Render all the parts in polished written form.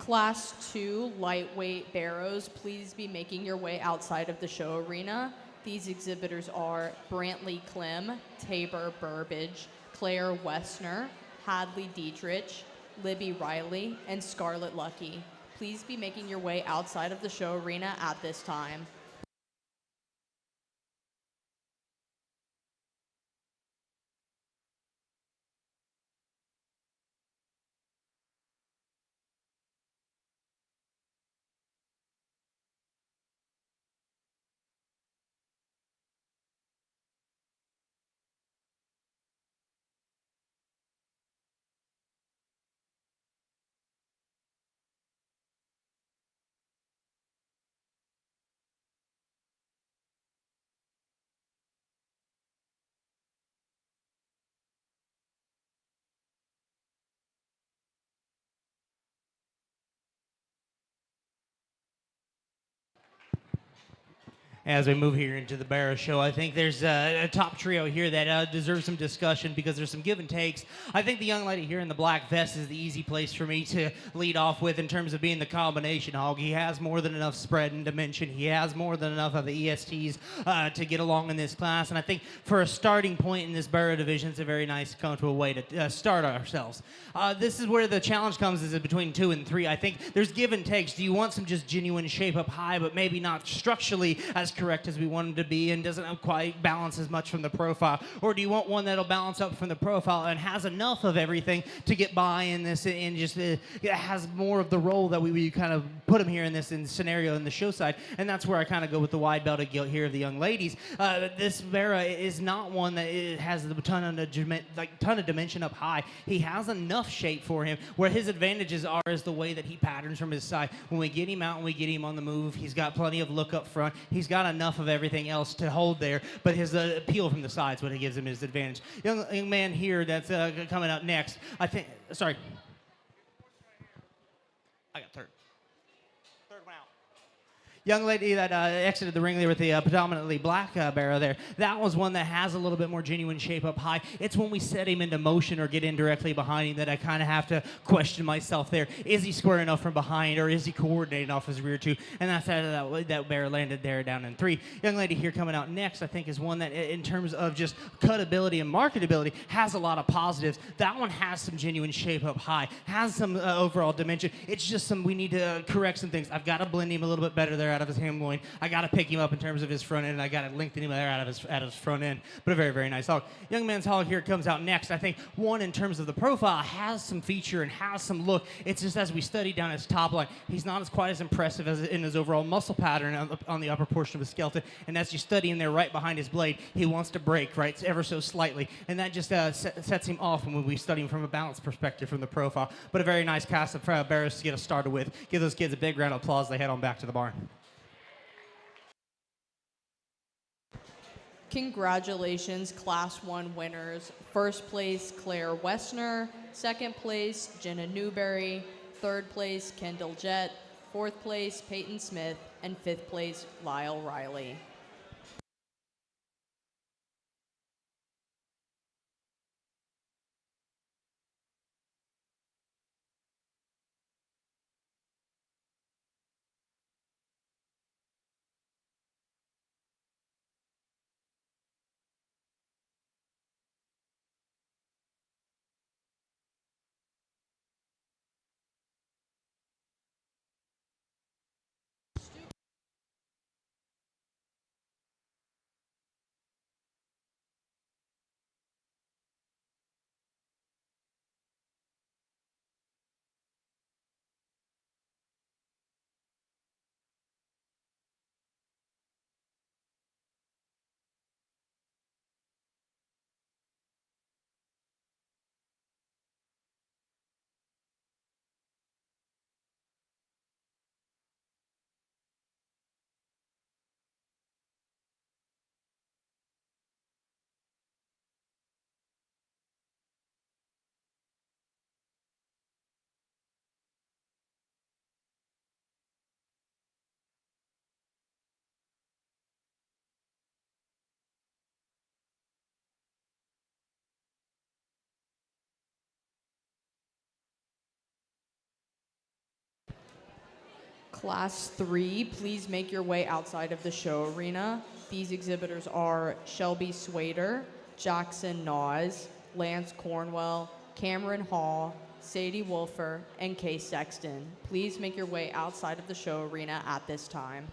Class 2 lightweight Barrows, please be making your way outside of the show arena. These exhibitors are Brantley Clem, Tabor Burbage, Claire Westner, Hadley Dietrich, Libby Riley, and Scarlett Lucky. Please be making your way outside of the show arena at this time. As we move here into the Barrows show, I think there's a top trio here that deserves some discussion because there's some give and takes. I think the young lady here in the black vest is the easy place for me to lead off with in terms of being the combination hog. He has more than enough spread and dimension. He has more than enough of the ESTs to get along in this class. And I think for a starting point in this Barrow division, it's a very nice, comfortable way to start ourselves. This is where the challenge comes is between 2 and 3. I think there's give and takes. Do you want some just genuine shape up high, but maybe not structurally as correct as we want him to be and doesn't quite balance as much from the profile? Or do you want one that'll balance up from the profile and has enough of everything to get by in this and just has more of the role that we kind of put him here in this scenario in the show side? And that's where I kind of go with the wide belted gilt here of the young ladies. This Vera is not one that has a ton of dimension up high. He has enough shape for him. Where his advantages are is the way that he patterns from his side. When we get him out and we get him on the move, he's got plenty of look up front. He's got enough of everything else to hold there, but his appeal from the sides what it gives him his advantage. Young man here that's coming up next, I think, sorry. I got third. Third one out. Young lady that exited the ring there with the predominantly black barrow there, that was one that has a little bit more genuine shape up high. It's when we set him into motion or get in directly behind him that I kind of have to question myself there. Is he square enough from behind, or is he coordinating off his rear two? And that's how that barrow landed there down in 3. Young lady here coming out next, I think, is one that in terms of just cutability and marketability has a lot of positives. That one has some genuine shape up high, has some overall dimension. It's just we need to correct some things. I've got to blend him a little bit better there out of his ham loin. I got to pick him up in terms of his front end, and I got to lengthen him there out of his front end. But a very, very nice hog. Young man's hog here comes out next. I think one in terms of the profile has some feature and has some look. It's just as we study down his top line, he's not as quite as impressive as in his overall muscle pattern on the upper portion of his skeleton. And as you study him there right behind his blade, he wants to break right ever so slightly, and that just sets him off when we study him from a balance perspective from the profile. But a very nice cast of Barrows to get us started with. Give those kids a big round of applause. They head on back to the barn. Congratulations, Class 1 winners. First place, Claire Westner. Second place, Jenna Newberry. Third place, Kendall Jett. Fourth place, Peyton Smith. And fifth place, Lyle Riley. Class 3, please make your way outside of the show arena. These exhibitors are Shelby Swader, Jackson Naws, Lance Cornwell, Cameron Hall, Sadie Wolfer, and Kay Sexton. Please make your way outside of the show arena at this time.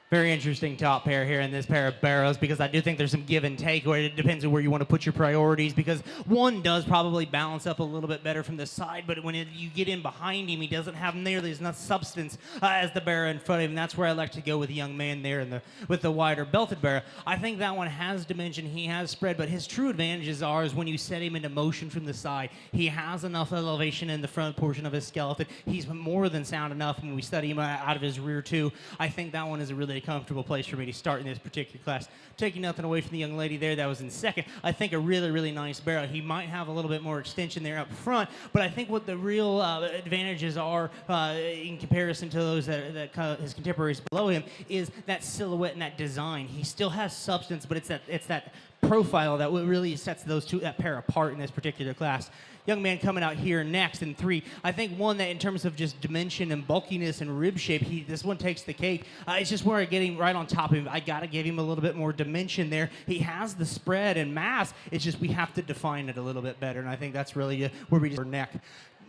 Very interesting top pair here in this pair of Barrows, because I do think there's some give and take, where it depends on where you want to put your priorities, because one does probably balance up a little bit better from the side, but when you get in behind him, he doesn't have nearly as much substance as the Barrow in front of him. That's where I like to go with the young man there with the wider belted Barrow. I think that one has dimension, he has spread, but his true advantages are is when you set him into motion from the side. He has enough elevation in the front portion of his skeleton. He's more than sound enough when we study him out of his rear too. I think that one is a really comfortable place for me to start in this particular class. Taking nothing away from the young lady there that was in second, I think a really, really nice Barrow. He might have a little bit more extension there up front, but I think what the real advantages are in comparison to those that his contemporaries below him is that silhouette and that design. He still has substance, but it's that profile that really sets that pair apart in this particular class. Young man coming out here next in 3. I think one that in terms of just dimension and bulkiness and rib shape, this one takes the cake. It's just where I get him right on top of him. I got to give him a little bit more dimension there. He has the spread and mass. It's just we have to define it a little bit better, and I think that's really where we just neck.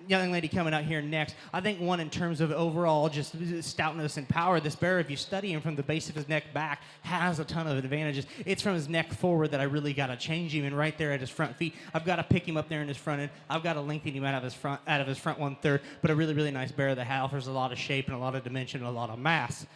young lady coming out here next, I think one in terms of overall just stoutness and power, this bear, if you study him from the base of his neck back, has a ton of advantages. It's from his neck forward that I really got to change him, and right there at his front feet, I've got to pick him up there in his front end. I've got to lengthen him out of his front 1/3, but a really, really nice bear that offers a lot of shape and a lot of dimension and a lot of mass.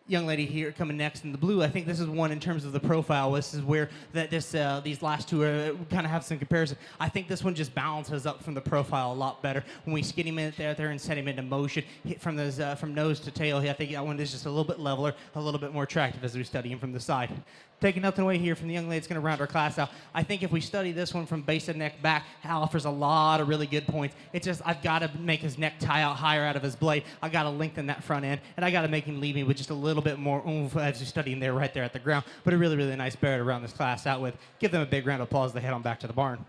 Young lady here coming next in the blue. I think this is one in terms of the profile. This is where these last two kind of have some comparison. I think this one just balances up from the profile a lot better. When we skid him in there and set him into motion, hit from those from nose to tail, I think that one is just a little bit leveler, a little bit more attractive as we study him from the side. Taking nothing away here from the young lady that's going to round our class out. I think if we study this one from base of neck back, Hal offers a lot of really good points. It's just I've got to make his neck tie out higher out of his blade. I got to lengthen that front end, and I got to make him leave me with just a little bit more oomph as we study him there right there at the ground. But a really, really nice bear to round this class out with. Give them a big round of applause as they head on back to the barn.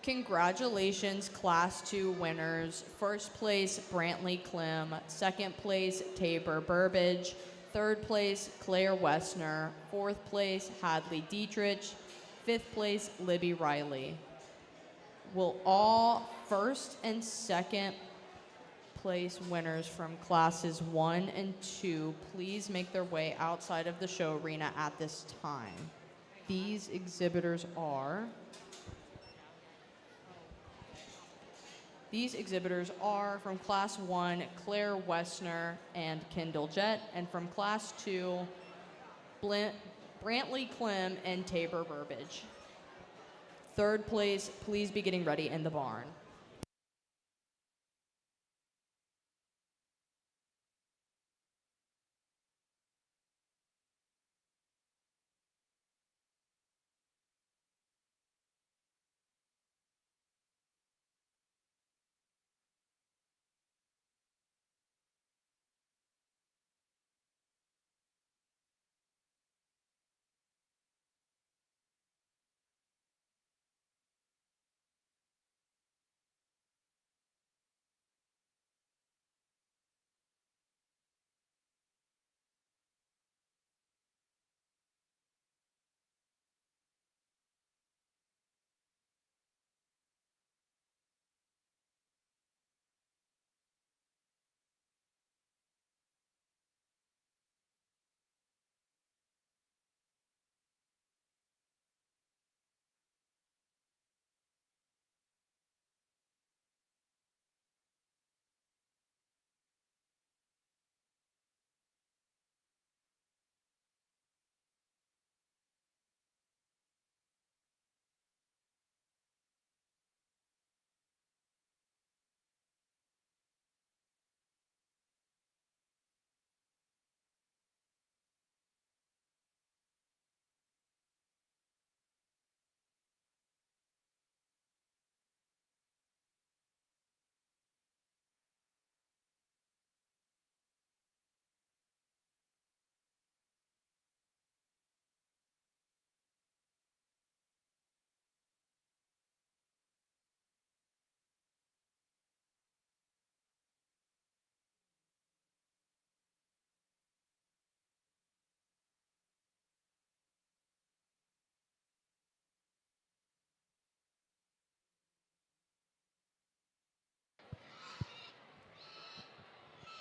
Congratulations, Class 2 winners. First place, Brantley Clem. Second place, Tabor Burbage. Third place, Claire Wessner. Fourth place, Hadley Dietrich. Fifth place, Libby Riley. Will all first and second place winners from classes 1 and 2 please make their way outside of the show arena at this time? These exhibitors are from Class 1, Claire Wessner and Kendall Jett, and from Class 2, Brantley Clem and Tabor Burbage. Third place, please be getting ready in the barn.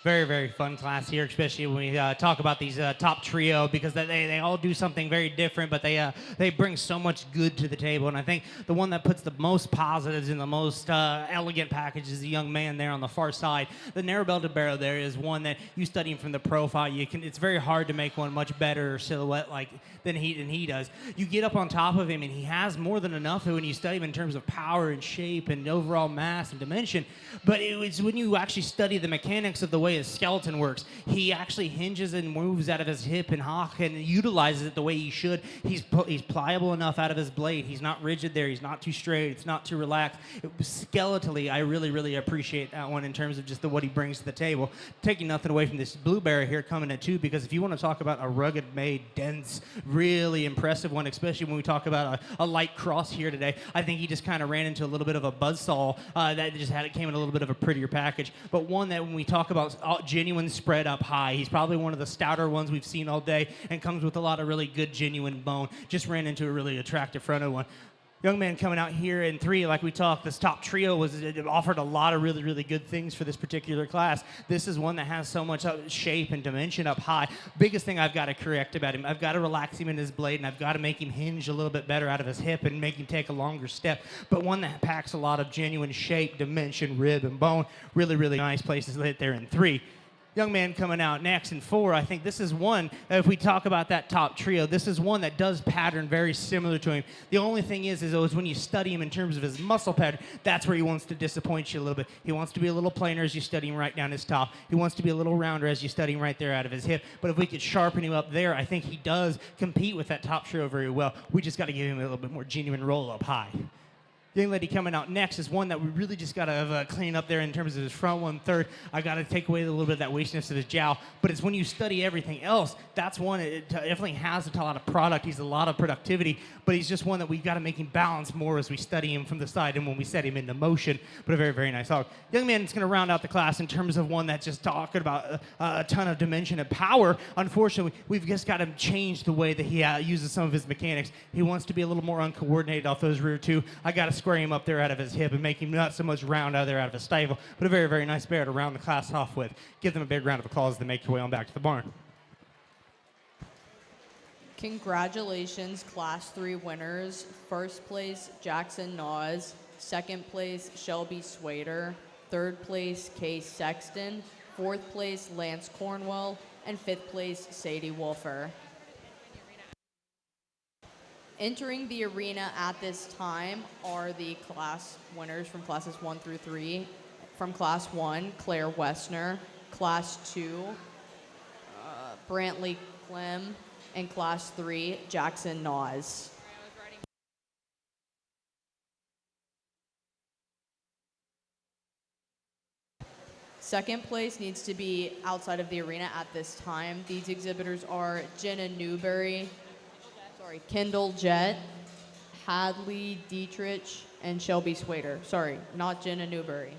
Very, very fun class here, especially when we talk about these top trio, because they all do something very different, but they bring so much good to the table. And I think the one that puts the most positives in the most elegant package is the young man there on the far side. The narrow-belted barrow there is one that you study him from the profile. It's very hard to make one much better silhouette than he does. You get up on top of him, and he has more than enough when you study him in terms of power and shape and overall mass and dimension. But it's when you actually study the mechanics of the way his skeleton works. He actually hinges and moves out of his hip and hock and utilizes it the way he should. He's pliable enough out of his blade. He's not rigid there. He's not too straight. It's not too relaxed. Skeletally, I really, really appreciate that one in terms of just what he brings to the table. Taking nothing away from this blue barrow here coming at 2, because if you want to talk about a rugged-made, dense, really impressive one, especially when we talk about a light cross here today, I think he just kind of ran into a little bit of a buzzsaw that just came in a little bit of a prettier package. But one that when we talk about genuine spread up high, he's probably one of the stouter ones we've seen all day and comes with a lot of really good genuine bone. Just ran into a really attractive fronted one. Young man coming out here in 3, like we talked, this top trio it offered a lot of really, really good things for this particular class. This is one that has so much shape and dimension up high. Biggest thing I've got to correct about him, I've got to relax him in his blade, and I've got to make him hinge a little bit better out of his hip and make him take a longer step. But one that packs a lot of genuine shape, dimension, rib, and bone. Really, really nice places to hit there in 3. Young man coming out next in 4, I think this is one, if we talk about that top trio, this is one that does pattern very similar to him. The only thing is when you study him in terms of his muscle pattern, that's where he wants to disappoint you a little bit. He wants to be a little plainer as you study him right down his top. He wants to be a little rounder as you study him right there out of his hip. But if we could sharpen him up there, I think he does compete with that top trio very well. We just got to give him a little bit more genuine roll up high. Young lady coming out next is one that we really just got to clean up there in terms of his front 1/3. I got to take away a little bit of that wastiness of his jowl. But it's when you study everything else, that's one, it definitely has a lot of product. He's a lot of productivity, but he's just one that we've got to make him balance more as we study him from the side and when we set him into motion. But a very, very nice dog. Young man is going to round out the class in terms of one that's just talking about a ton of dimension and power. Unfortunately, we've just got to change the way that he uses some of his mechanics. He wants to be a little more uncoordinated off those rear 2. I got to square him up there out of his hip and make him not so much round out there out of his stifle, but a very, very nice bear to round the class off with. Give them a big round of applause as they make your way on back to the barn. Congratulations, Class 3 winners. First place, Jackson Naws. Second place, Shelby Swader. Third place, Case Sexton. Fourth place, Lance Cornwell. And fifth place, Sadie Wolfer. Entering the arena at this time are the class winners from classes 1 through 3. From class 1, Claire Westner. Class 2, Brantley Clem. And class 3, Jackson Naws. Second place needs to be outside of the arena at this time. These exhibitors are Kendall Jett, Hadley Dietrich, and Shelby Swader. Sorry, not Jenna Newberry.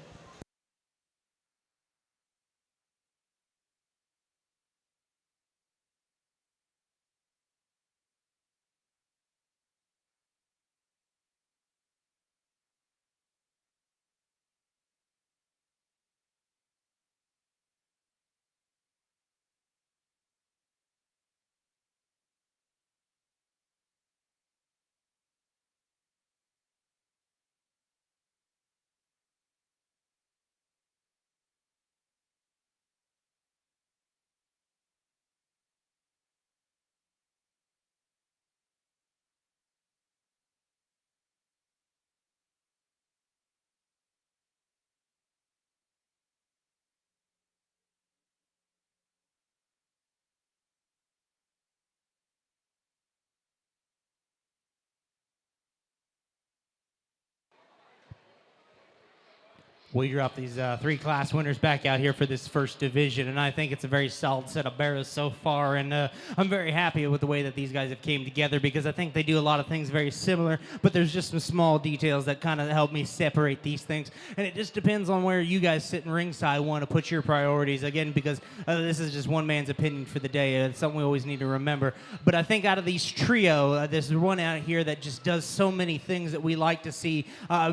We drop these 3 class winners back out here for this first division, and I think it's a very solid set of barrows so far, and I'm very happy with the way that these guys have came together, because I think they do a lot of things very similar, but there's just some small details that kind of help me separate these things, and it just depends on where you guys sit in ringside want to put your priorities, again, because this is just one man's opinion for the day, and it's something we always need to remember. But I think out of these trio, there's one out here that just does so many things that we like to see,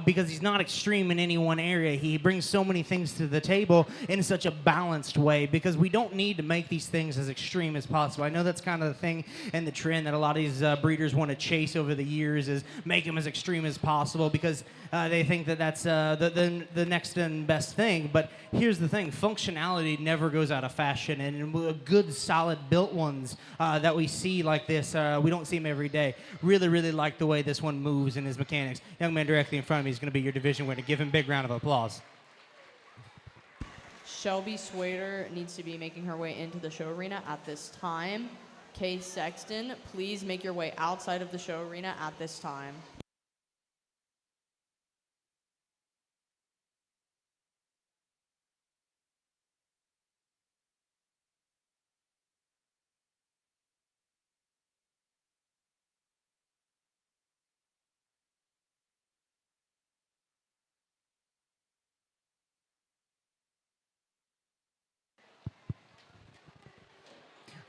because he's not extreme in any one area. he brings so many things to the table in such a balanced way, because we don't need to make these things as extreme as possible. I know that's kind of the thing and the trend that a lot of these breeders want to chase over the years, is make them as extreme as possible, because they think that that's the next and best thing. But here's the thing: functionality never goes out of fashion, and good, solid built ones that we see like this, we don't see them every day. Really, really like the way this one moves and his mechanics. Young man directly in front of me is going to be your division winner. Give him a big round of applause. Shelby Swader needs to be making her way into the show arena at this time. Kay Sexton, please make your way outside of the show arena at this time.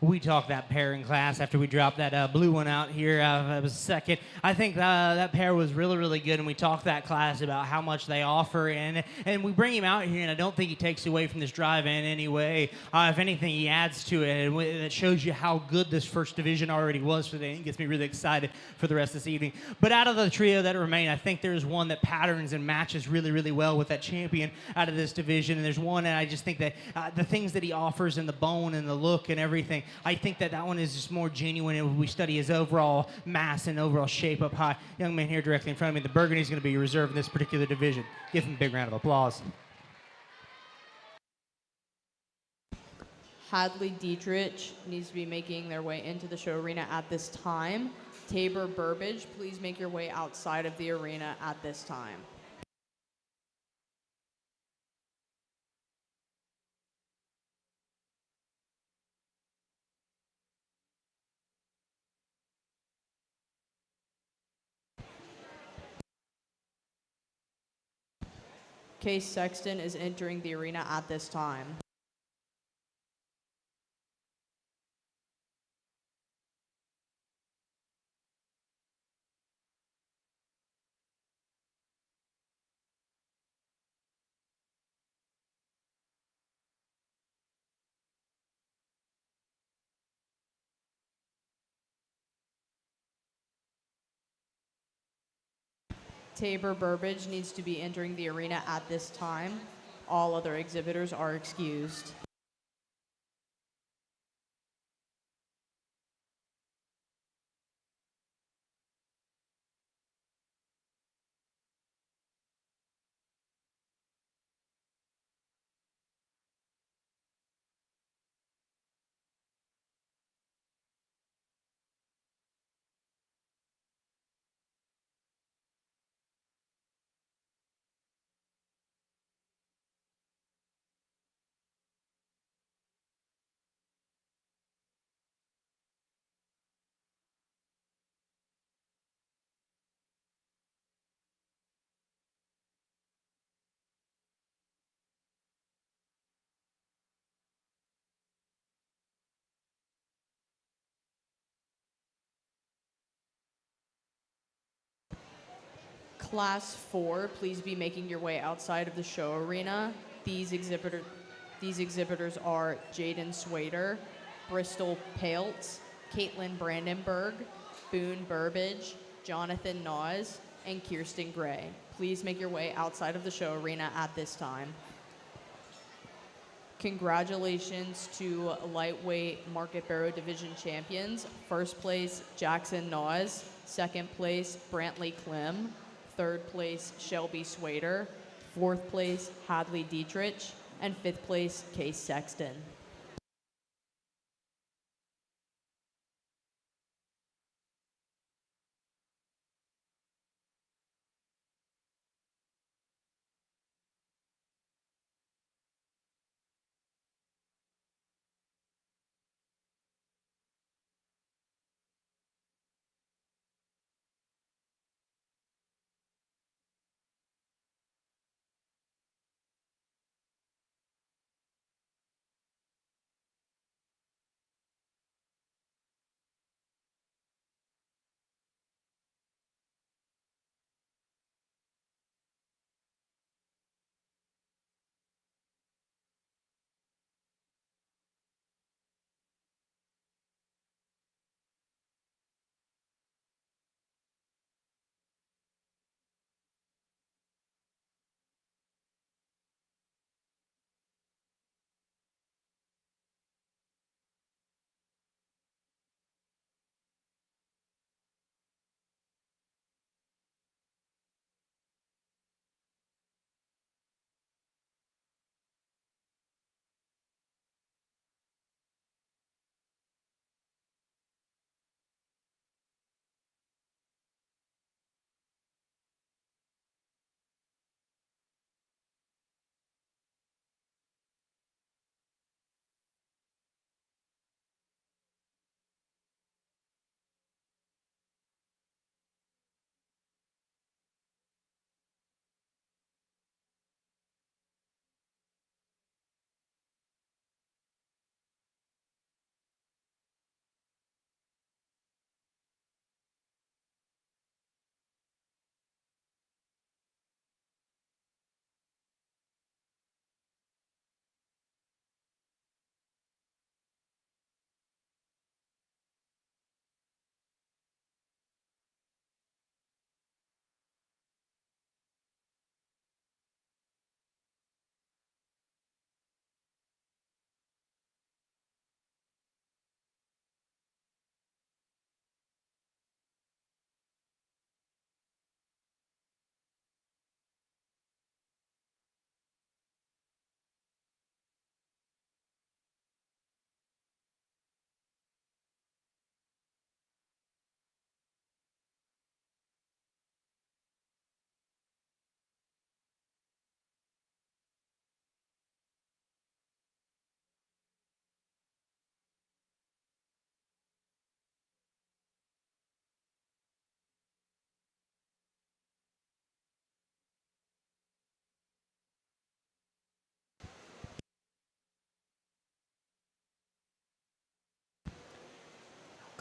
We talked that pair in class after we dropped that blue one out here. It was second. I think that pair was really, really good, and we talked that class about how much they offer, and we bring him out here, and I don't think he takes away from this drive in any way. If anything, he adds to it, and it shows you how good this first division already was for today. It gets me really excited for the rest of this evening. But out of the trio that remain, I think there's one that patterns and matches really, really well with that champion out of this division, and there's one that I just think that the things that he offers in the bone and the look and everything, I think that one is just more genuine, and we study his overall mass and overall shape up high. Young man here directly in front of me, the Burgundy is going to be reserved in this particular division. Give him a big round of applause. Hadley Dietrich needs to be making their way into the show arena at this time. Tabor Burbage, please make your way outside of the arena at this time. Case Sexton is entering the arena at this time. Tabor Burbage needs to be entering the arena at this time. All other exhibitors are excused. Class 4, please be making your way outside of the show arena. These exhibitors are Jaden Swader, Bristol Paltz, Caitlin Brandenburg, Boone Burbage, Jonathan Naws, and Kirsten Gray. Please make your way outside of the show arena at this time. Congratulations to lightweight Market Barrow Division champions. First place, Jackson Naws. Second place, Brantley Clem. Third place, Shelby Swader. Fourth place, Hadley Dietrich. And fifth place, Case Sexton.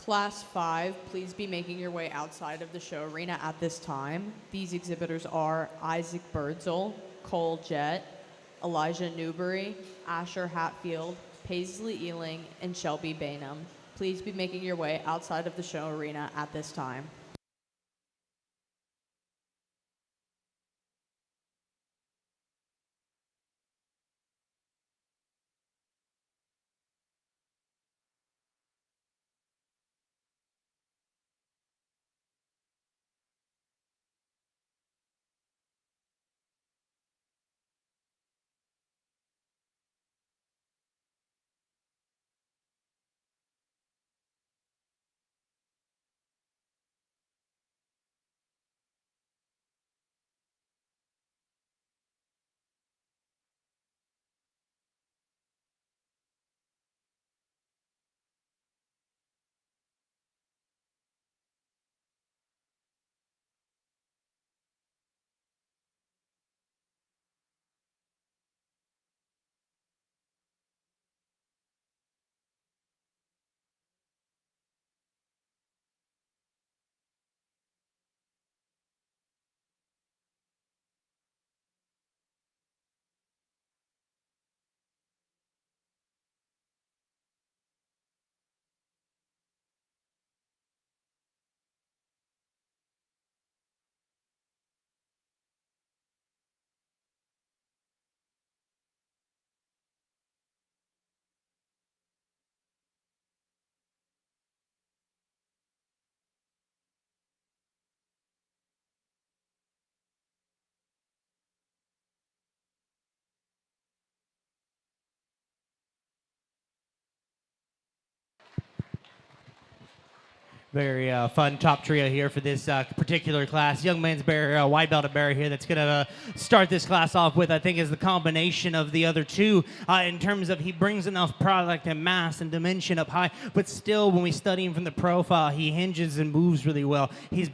Class 5, please be making your way outside of the show arena at this time. These exhibitors are Isaac Birdsell, Cole Jett, Elijah Newbury, Asher Hatfield, Paisley Ealing, and Shelby Bainham. Please be making your way outside of the show arena at this time. Very fun top trio here for this particular class. Young man's bear, white belted bear here that's going to start this class off with, I think, is the combination of the other two in terms of he brings enough product and mass and dimension up high, but still when we study him from the profile, he hinges and moves really well. He's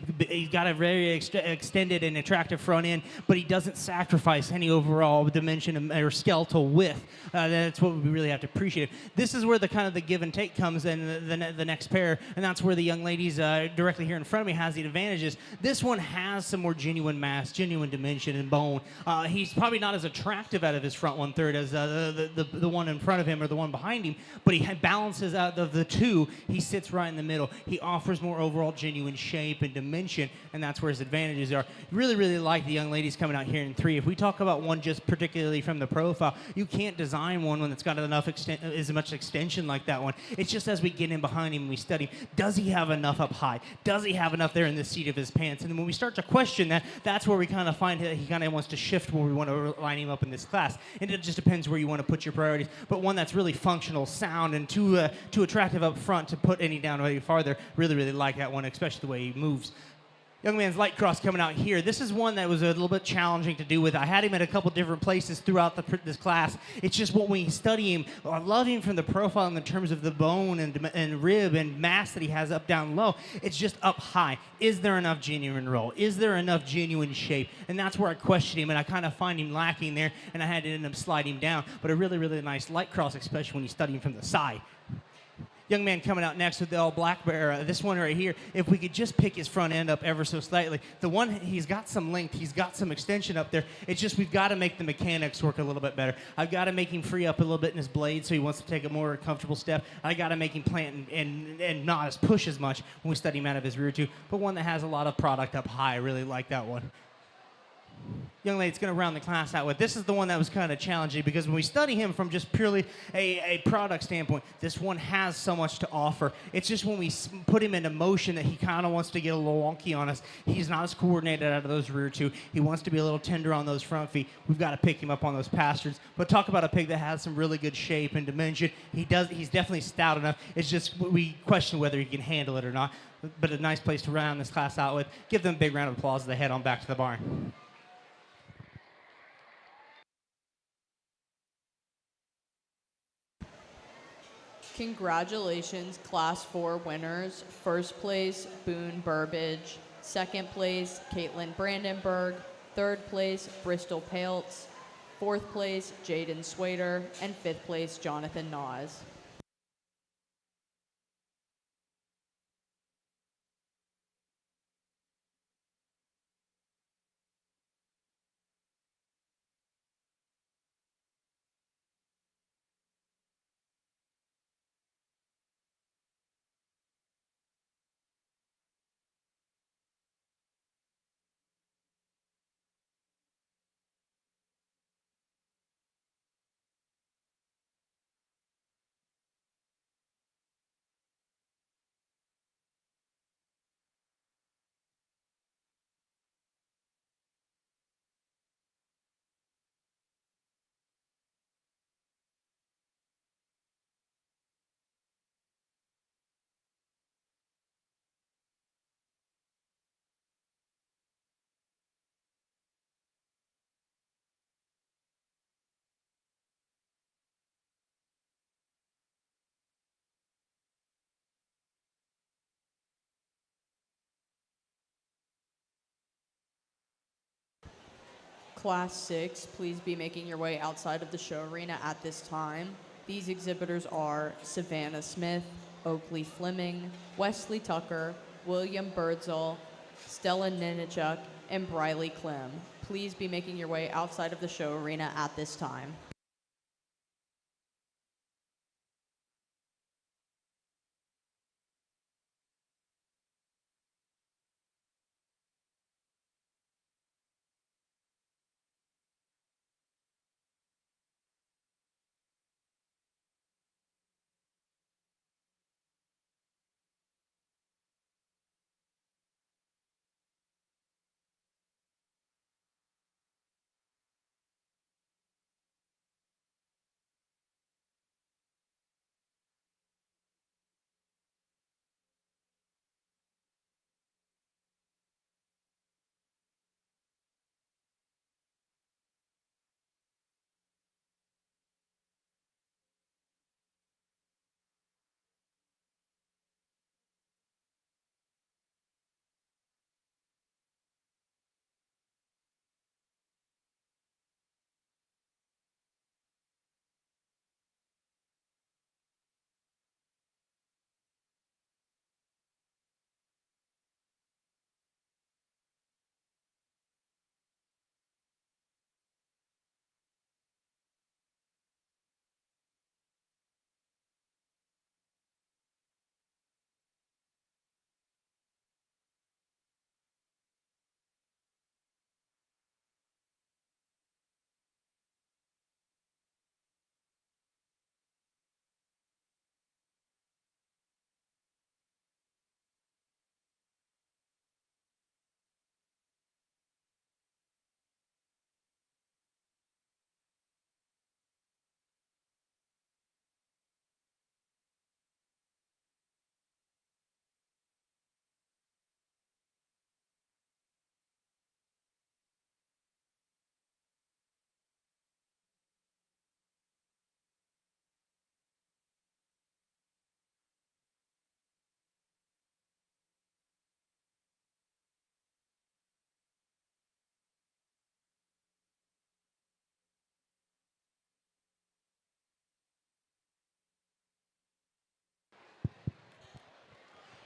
got a very extended and attractive front end, but he doesn't sacrifice any overall dimension or skeletal width. That's what we really have to appreciate. This is where the kind of the give and take comes in the next pair, and that's where the young ladies directly here in front of me has the advantages. This one has some more genuine mass, genuine dimension and bone. He's probably not as attractive out of his front 1/3 as the one in front of him or the one behind him, but he balances out of the two. He sits right in the middle. He offers more overall genuine shape and dimension, and that's where his advantages are. Really, really like the young ladies coming out here in 3. If we talk about one just particularly from the profile, you can't design one that's got enough as much extension like that one. It's just as we get in behind him and we study, does he have enough up high? Does he have enough there in the seat of his pants? And when we start to question that, that's where we kind of find that he kind of wants to shift where we want to line him up in this class. And it just depends where you want to put your priorities. But one that's really functional, sound, and too attractive up front to put any down any farther. Really, really like that one, especially the way he moves. Young man's light cross coming out here. This is one that was a little bit challenging to do with. I had him at a couple different places throughout this class. It's just when we study him, I love him from the profile in terms of the bone and rib and mass that he has up, down, low. It's just up high. Is there enough genuine roll? Is there enough genuine shape? And that's where I question him, and I kind of find him lacking there, and I had to end up sliding him down. But a really, really nice light cross, especially when you study him from the side. Young man coming out next with the all black bear. This one right here, if we could just pick his front end up ever so slightly. The one, he's got some length, he's got some extension up there. It's just we've got to make the mechanics work a little bit better. I've got to make him free up a little bit in his blade so he wants to take a more comfortable step. I got to make him plant and not as push as much when we study him out of his rear too. But one that has a lot of product up high. I really like that one. Young lady's going to round the class out with. This is the one that was kind of challenging because when we study him from just purely a product standpoint, this one has so much to offer. It's just when we put him into motion that he kind of wants to get a little wonky on us. He's not as coordinated out of those rear two. He wants to be a little tender on those front feet. We've got to pick him up on those pasture's. But talk about a pig that has some really good shape and dimension. He's definitely stout enough. It's just we question whether he can handle it or not. But a nice place to round this class out with. Give them a big round of applause as they head on back to the barn. Congratulations, Class 4 winners. First place, Boone Burbage. Second place, Caitlin Brandenburg. Third place, Bristol Paltz. Fourth place, Jaden Swader. And fifth place, Jonathan Nas. Class 6, please be making your way outside of the show arena at this time. These exhibitors are Savannah Smith, Oakley Fleming, Wesley Tucker, William Birdsall, Stella Ninichuk, and Briley Clem. Please be making your way outside of the show arena at this time.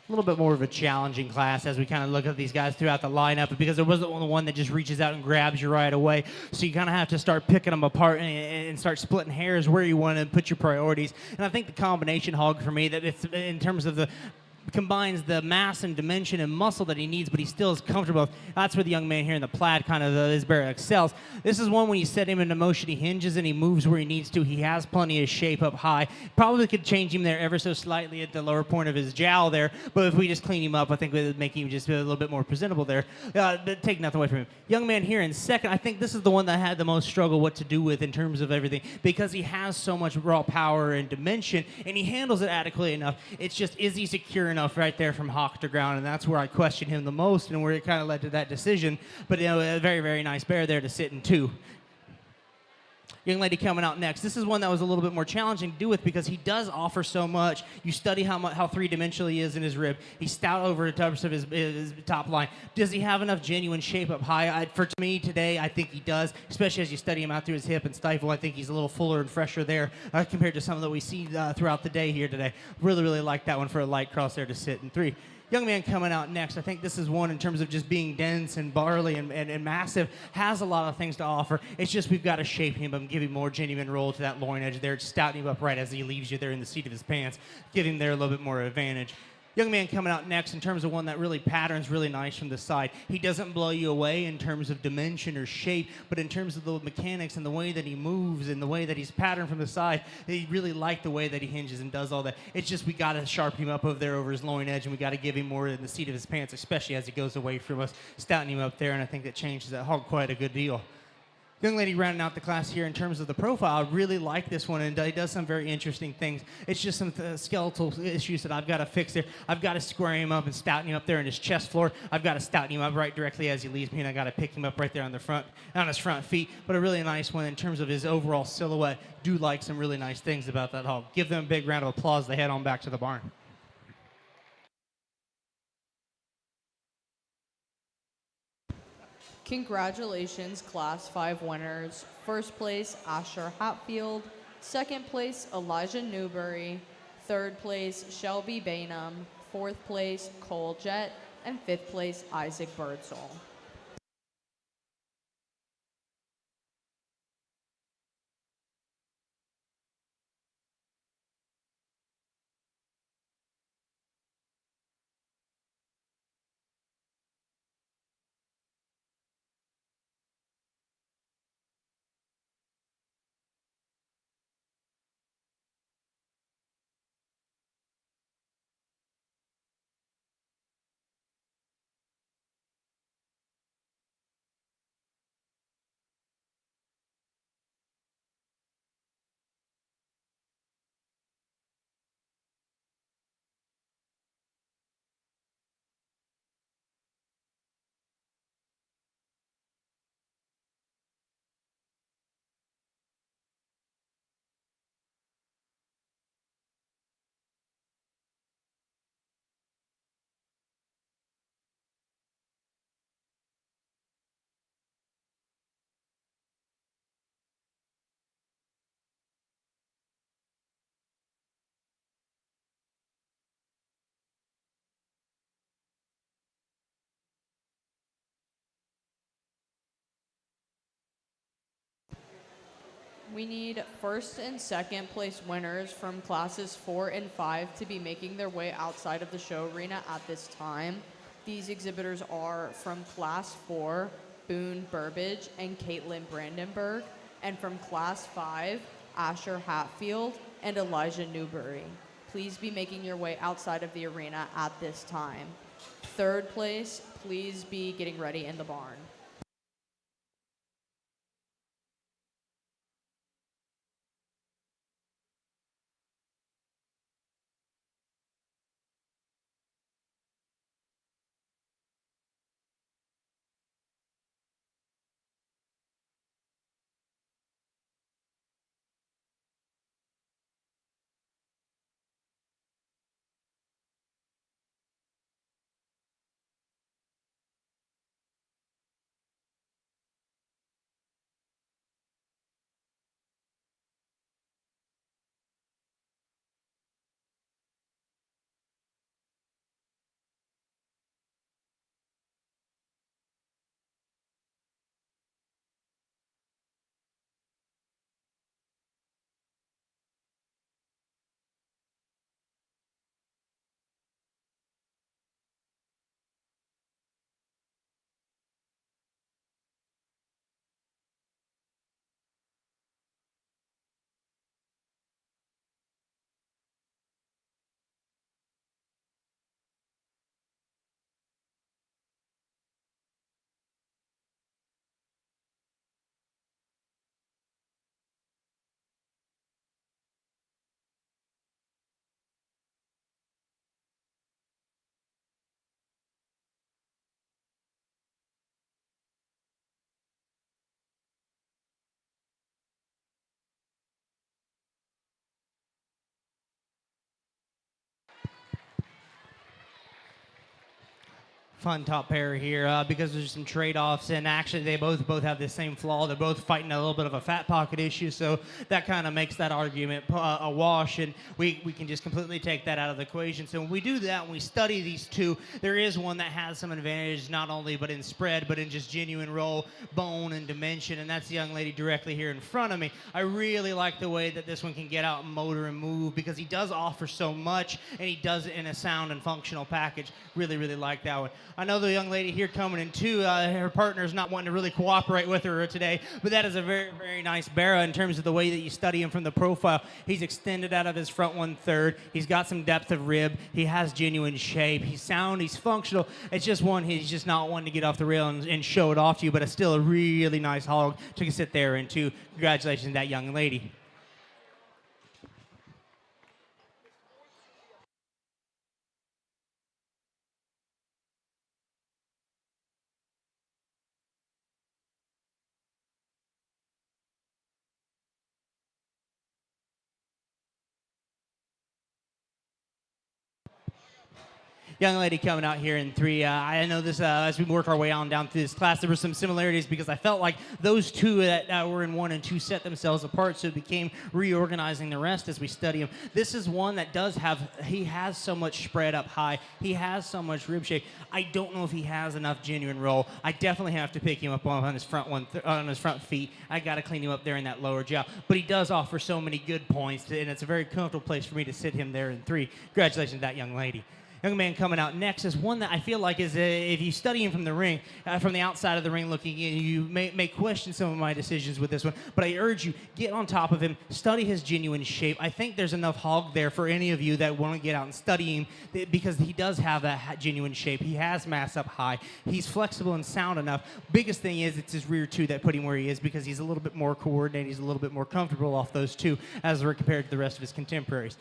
A little bit more of a challenging class as we kind of look at these guys throughout the lineup, because there wasn't one that just reaches out and grabs you right away. So you kind of have to start picking them apart and start splitting hairs where you want to put your priorities. And I think the combination hog for me, that it's in terms of the combines the mass and dimension and muscle that he needs, but he still is comfortable. That's where the young man here in the plaid kind of this bear excels. This is one when you set him into motion, he hinges and he moves where he needs to. He has plenty of shape up high. Probably could change him there ever so slightly at the lower point of his jowl there, but if we just clean him up, I think it would make him just a little bit more presentable there. But take nothing away from him. Young man here in second, I think this is the one that I had the most struggle what to do with in terms of everything, because he has so much raw power and dimension, and he handles it adequately enough. It's just, is he secure enough right there from hawk to ground? And that's where I question him the most, and where it kind of led to that decision. But a very, very nice bear there to sit in two. Young lady coming out next. This is one that was a little bit more challenging to do with, because he does offer so much. You study how three-dimensional he is in his rib. He's stout over the tops of his top line. Does he have enough genuine shape up high? For me today, I think he does, especially as you study him out through his hip and stifle. I think he's a little fuller and fresher there compared to some that we see throughout the day here today. Really, really like that one for a light cross there to sit in three. Young man coming out next, I think this is one in terms of just being dense and barley and massive, has a lot of things to offer. It's just we've got to shape him and give him more genuine roll to that loin edge there, stouting him up right as he leaves you there in the seat of his pants, give him there a little bit more advantage. Young man coming out next in terms of one that really patterns really nice from the side. He doesn't blow you away in terms of dimension or shape, but in terms of the mechanics and the way that he moves and the way that he's patterned from the side, they really like the way that he hinges and does all that. It's just we got to sharpen him up over there over his loin edge, and we got to give him more in the seat of his pants, especially as he goes away from us, stouting him up there, and I think that changes that hog quite a good deal. Young lady rounding out the class here in terms of the profile, I really like this one, and he does some very interesting things. It's just some skeletal issues that I've got to fix there. I've got to square him up and stouten him up there in his chest floor. I've got to stouten him up right directly as he leaves me, and I got to pick him up right there on his front feet. But a really nice one in terms of his overall silhouette. Do like some really nice things about that hog. Give them a big round of applause. They head on back to the barn. Congratulations, Class 5 winners. First place, Asher Hatfield. Second place, Elijah Newberry. Third place, Shelby Bainham. Fourth place, Cole Jett. And fifth place, Isaac Birdsall. We need first and second place winners from classes 4 and 5 to be making their way outside of the show arena at this time. These exhibitors are from class 4, Boone Burbage and Caitlin Brandenburg, and from class 5, Asher Hatfield and Elijah Newberry. Please be making your way outside of the arena at this time. Third place, please be getting ready in the barn. Fun top pair here because there's some trade-offs, and actually they both have the same flaw. They're both fighting a little bit of a fat pocket issue, so that kind of makes that argument a wash, and we can just completely take that out of the equation. So when we do that, when we study these two, there is one that has some advantage, not only but in spread, but in just genuine roll, bone, and dimension, and that's the young lady directly here in front of me. I really like the way that this one can get out and motor and move because he does offer so much, and he does it in a sound and functional package. Really, really like that one. I know the young lady here coming in too, her partner's not wanting to really cooperate with her today, but that is a very, very nice Barrow in terms of the way that you study him from the profile. He's extended out of his front 1/3. He's got some depth of rib. He has genuine shape. He's sound. He's functional. It's just one, he's just not wanting to get off the rail and show it off to you, but it's still a really nice hog to sit there and too. Congratulations to that young lady. Young lady coming out here in 3. I know this as we work our way on down through this class, there were some similarities because I felt like those two that were in 1 and 2 set themselves apart, so it became reorganizing the rest as we study them. This is one that does have, he has so much spread up high. He has so much rib shape. I don't know if he has enough genuine roll. I definitely have to pick him up on his front on his front feet. I got to clean him up there in that lower jaw. But he does offer so many good points, and it's a very comfortable place for me to sit him there in 3. Congratulations to that young lady. Young man coming out next is one that I feel like is, if you study him from the ring, from the outside of the ring looking in, you may question some of my decisions with this one, but I urge you, get on top of him, study his genuine shape. I think there's enough hog there for any of you that want to get out and study him because he does have that genuine shape. He has mass up high. He's flexible and sound enough. Biggest thing is it's his rear two that put him where he is because he's a little bit more coordinated. He's a little bit more comfortable off those two as we're compared to the rest of his contemporaries.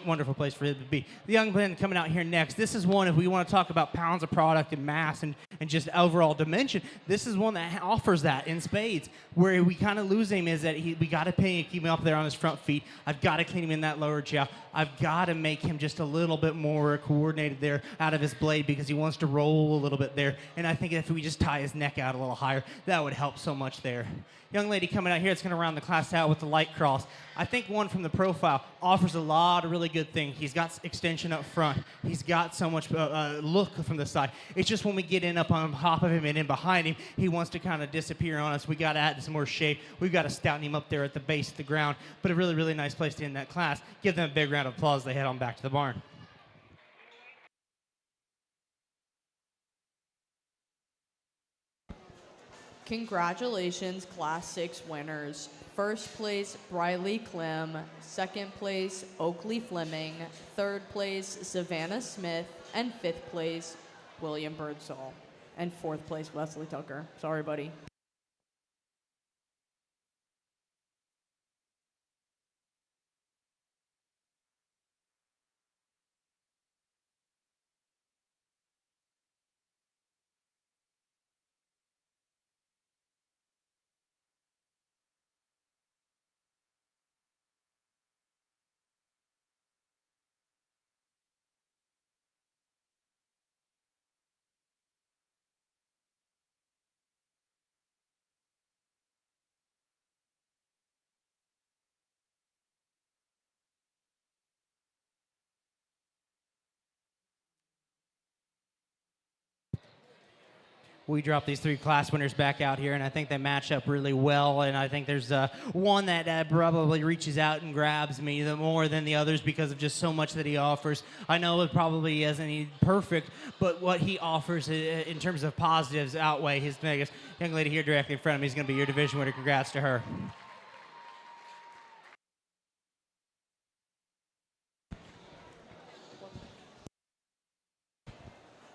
Wonderful place for him to be. The young man coming out here next, this is one, if we want to talk about pounds of product and mass and just overall dimension, this is one that offers that in spades. Where we kind of lose him is that we got to keep him up there on his front feet. I've got to clean him in that lower jaw. I've got to make him just a little bit more coordinated there out of his blade because he wants to roll a little bit there. And I think if we just tie his neck out a little higher, that would help so much there. Young lady coming out here, it's going to round the class out with the light cross. I think one from the profile offers a lot of really good things. He's got extension up front. He's got so much look from the side. It's just when we get in up on top of him and in behind him, he wants to kind of disappear on us. We got to add some more shape. We've got to stouten him up there at the base of the ground. But a really, really nice place to end that class. Give them a big round of applause as they head on back to the barn. Congratulations, Class 6 winners. First place, Briley Clem. Second place, Oakley Fleming. Third place, Savannah Smith. And fifth place, William Birdsall. And fourth place, Wesley Tucker. Sorry, buddy. We drop these 3 class winners back out here, and I think they match up really well. And I think there's one that probably reaches out and grabs me more than the others because of just so much that he offers. I know it probably isn't perfect, but what he offers in terms of positives outweigh his negatives. Young lady here directly in front of me is going to be your division winner. Congrats to her.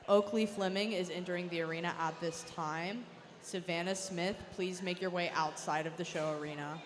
Oakley Fleming is entering the arena at this time. Savannah Smith, please make your way outside of the show arena.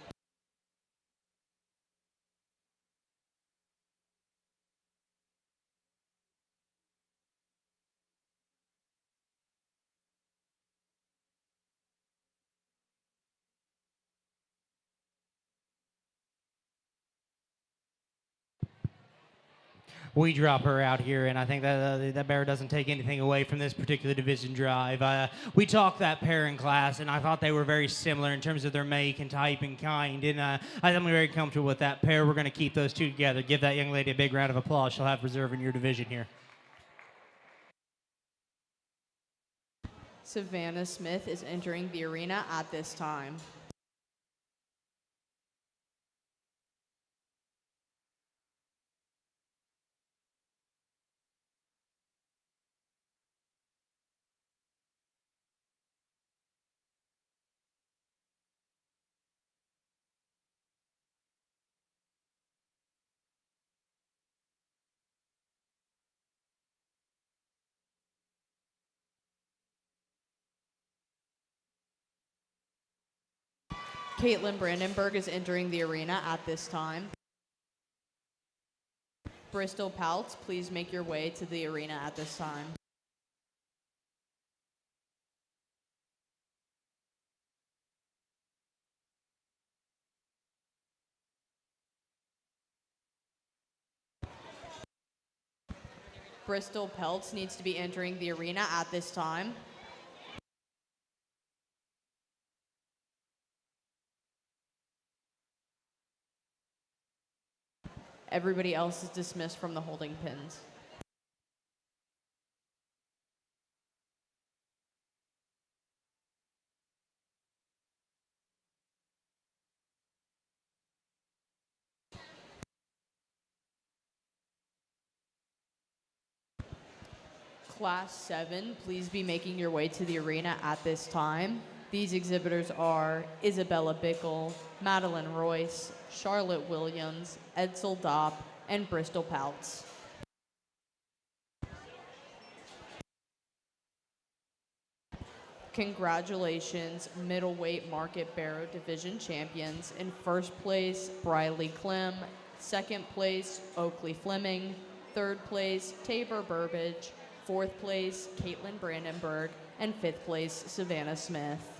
We drop her out here, and I think that bear doesn't take anything away from this particular division drive. We talked that pair in class, and I thought they were very similar in terms of their make and type and kind, and I'm very comfortable with that pair. We're going to keep those two together. Give that young lady a big round of applause. She'll have reserve in your division here. Savannah Smith is entering the arena at this time. Caitlin Brandenburg is entering the arena at this time. Bristol Pouts, please make your way to the arena at this time. Bristol Peltz needs to be entering the arena at this time. Everybody else is dismissed from the holding pins. Class 7, please be making your way to the arena at this time. These exhibitors are Isabella Bickle, Madeline Royce, Charlotte Williams, Edsel Dopp, and Bristol Peltz. Congratulations, middleweight market barrow division champions. In first place, Briley Clem. Second place, Oakley Fleming. Third place, Tabor Burbage. Fourth place, Caitlin Brandenburg. And fifth place, Savannah Smith.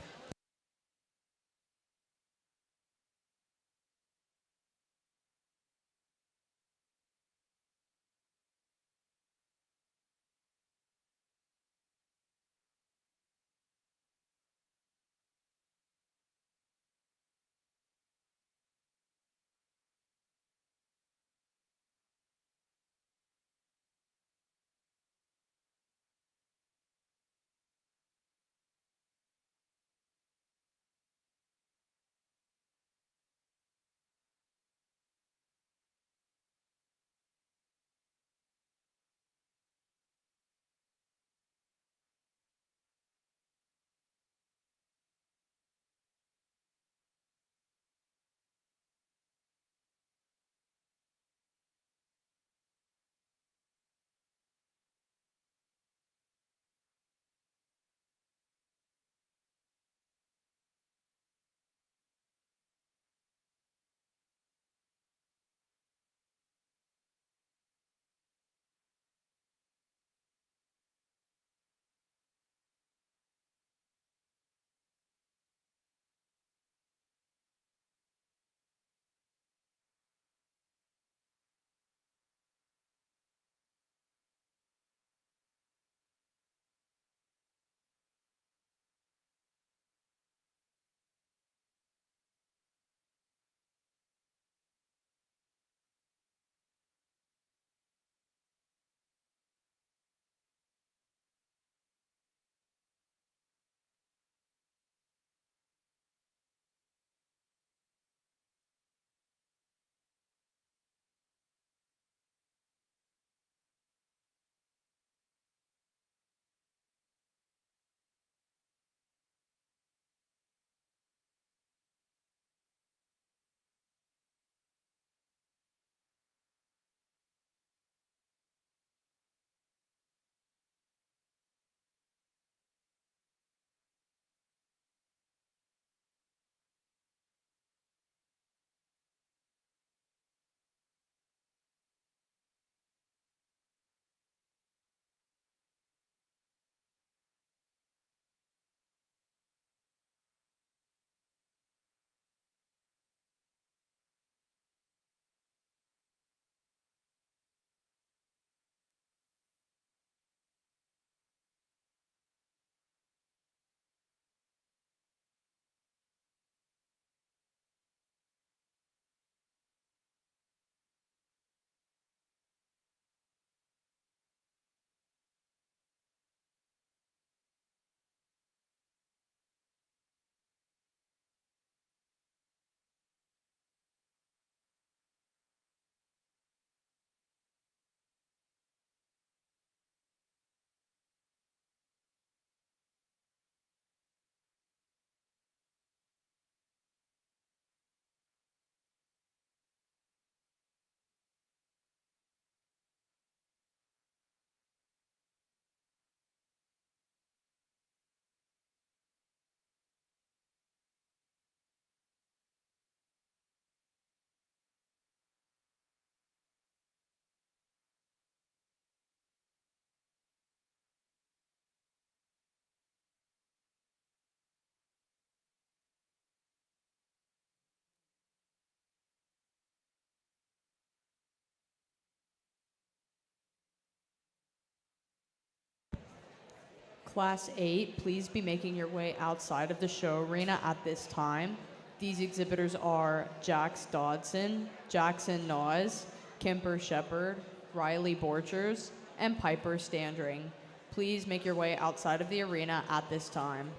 Class 8, please be making your way outside of the show arena at this time. These exhibitors are Jax Dodson, Jackson Noz, Kimber Shepard, Riley Borchers, and Piper Standring. Please make your way outside of the arena at this time.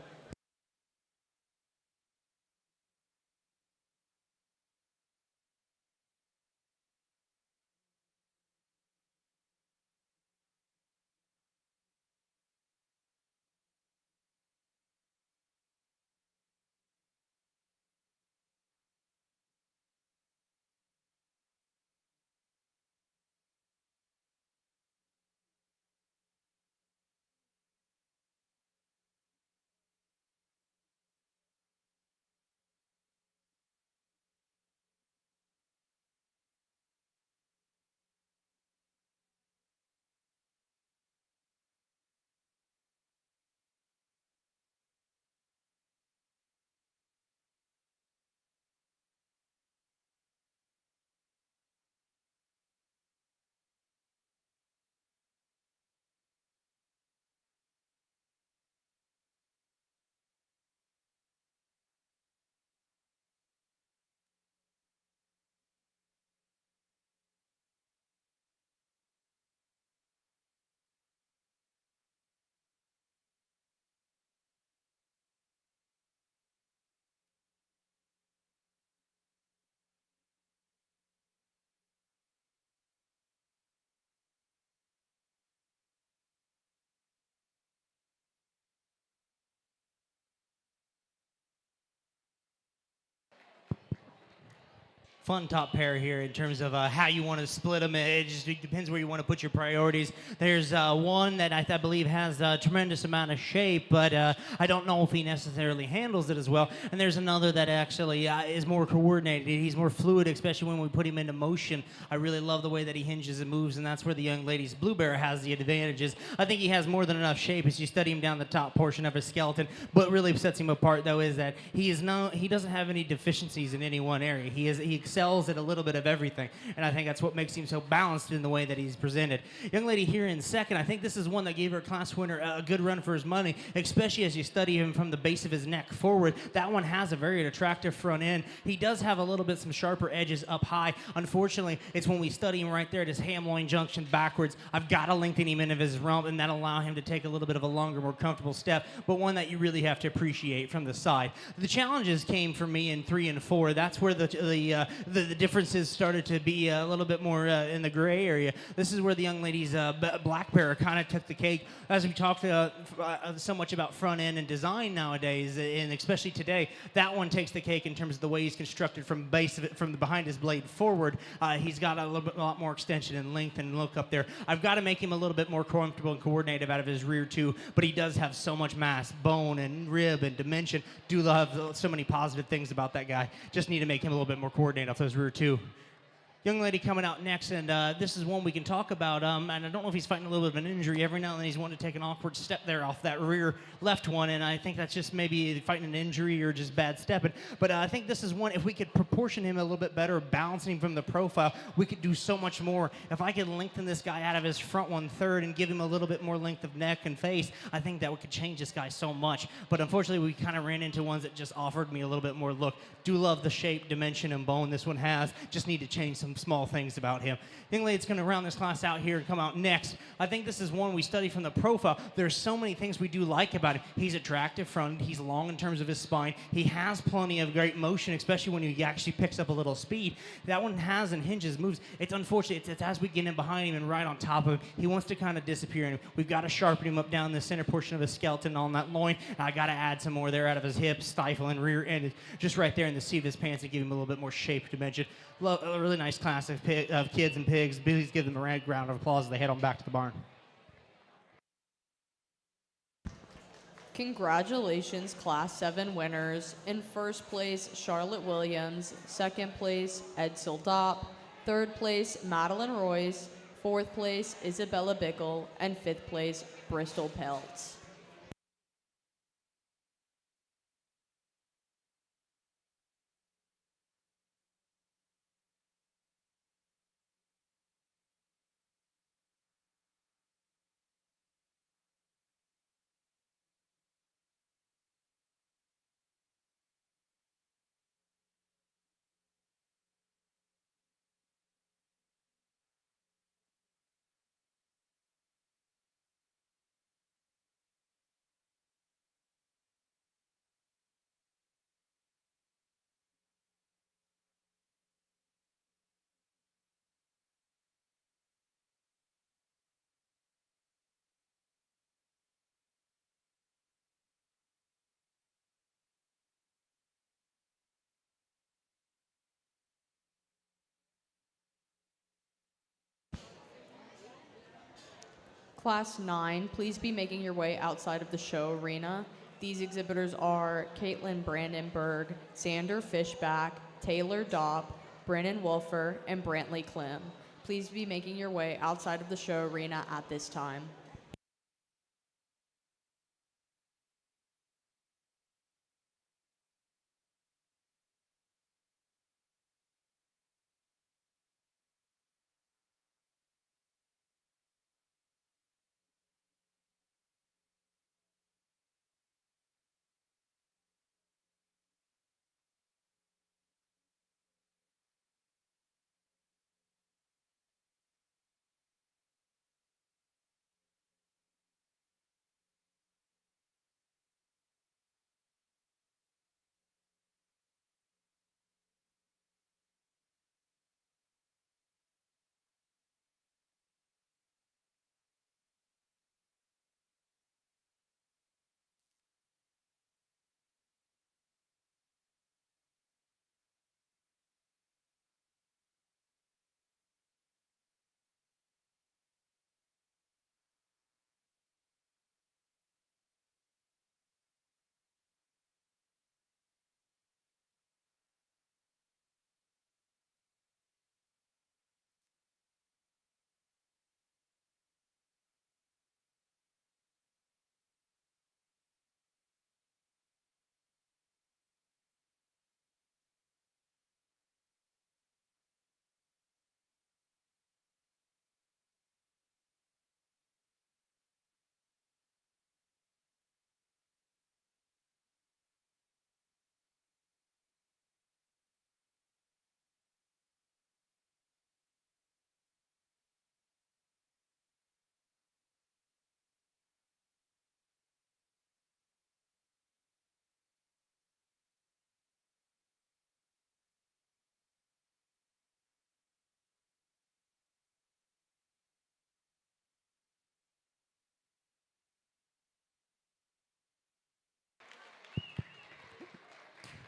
Fun top pair here in terms of how you want to split them. It just depends where you want to put your priorities. There's one that I believe has a tremendous amount of shape, but I don't know if he necessarily handles it as well. And there's another that actually is more coordinated. He's more fluid, especially when we put him into motion. I really love the way that he hinges and moves, and that's where the young lady's Blue Bear has the advantages. I think he has more than enough shape as you study him down the top portion of his skeleton. What really sets him apart, though, is that he doesn't have any deficiencies in any one area. He excels at a little bit of everything, and I think that's what makes him so balanced in the way that he's presented. Young lady here in second, I think this is one that gave her class winner a good run for his money, especially as you study him from the base of his neck forward. That one has a very attractive front end. He does have a little bit some sharper edges up high. Unfortunately, it's when we study him right there at his ham loin junction backwards. I've got to lengthen him into his rump, and that'll allow him to take a little bit of a longer, more comfortable step, but one that you really have to appreciate from the side. The challenges came for me in 3 and 4. That's where the differences started to be a little bit more in the gray area. This is where the young lady's black bear kind of took the cake. As we talked so much about front end and design nowadays, and especially today, that one takes the cake in terms of the way he's constructed from base of it, from behind his blade forward. He's got a lot more extension and length and look up there. I've got to make him a little bit more comfortable and coordinated out of his rear too, but he does have so much mass, bone and rib and dimension. Do love so many positive things about that guy. Just need to make him a little bit more coordinated off those rear too. Young lady coming out next, and this is one we can talk about, and I don't know if he's fighting a little bit of an injury. Every now and then he's wanting to take an awkward step there off that rear left one, and I think that's just maybe fighting an injury or just bad stepping. But I think this is one, if we could proportion him a little bit better, balancing him from the profile, we could do so much more. If I could lengthen this guy out of his front 1/3 and give him a little bit more length of neck and face, I think that could change this guy so much. But unfortunately, we kind of ran into ones that just offered me a little bit more look. Do love the shape, dimension, and bone this one has. Just need to change some small things about him. Young lady's going to round this class out here and come out next. I think this is one we study from the profile. There's so many things we do like about him. He's attractive front. He's long in terms of his spine. He has plenty of great motion, especially when he actually picks up a little speed. That one has and hinges, moves. It's unfortunate. It's as we get in behind him and right on top of him, he wants to kind of disappear. And we've got to sharpen him up down the center portion of his skeleton on that loin. And I got to add some more there out of his hips, stifle, and rear end, just right there in the seat of his pants to give him a little bit more shape, dimension. A really nice class of kids and pigs. Please give them a round of applause as they head on back to the barn. Congratulations, Class 7 winners. In first place, Charlotte Williams. Second place, Edsel Dopp. Third place, Madeline Royce. Fourth place, Isabella Bickle. And fifth place, Bristol Peltz. Class 9, please be making your way outside of the show arena. These exhibitors are Caitlin Brandenburg, Xander Fishback, Taylor Dopp, Brennan Wolfer, and Brantley Klim. Please be making your way outside of the show arena at this time.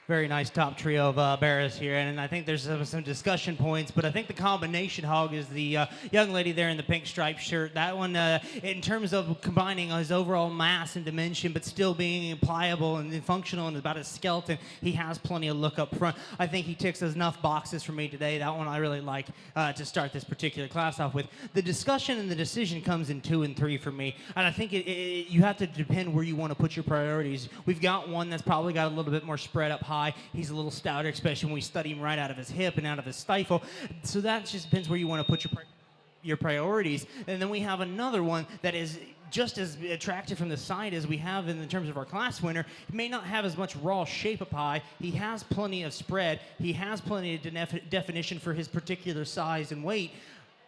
Very nice top trio of Barrows here, and I think there's some discussion points, but I think the combination hog is the young lady there in the pink striped shirt. That one, in terms of combining his overall mass and dimension, but still being pliable and functional and about his skeleton, he has plenty of look up front. I think he ticks enough boxes for me today. That one I really like to start this particular class off with. The discussion and the decision comes in 2 and 3 for me, and I think you have to depend where you want to put your priorities. We've got one that's probably got a little bit more spread up high. He's a little stouter, especially when we study him right out of his hip and out of his stifle. So that just depends where you want to put your priorities. And then we have another one that is just as attractive from the side as we have in terms of our class winner. He may not have as much raw shape up high. He has plenty of spread. He has plenty of definition for his particular size and weight.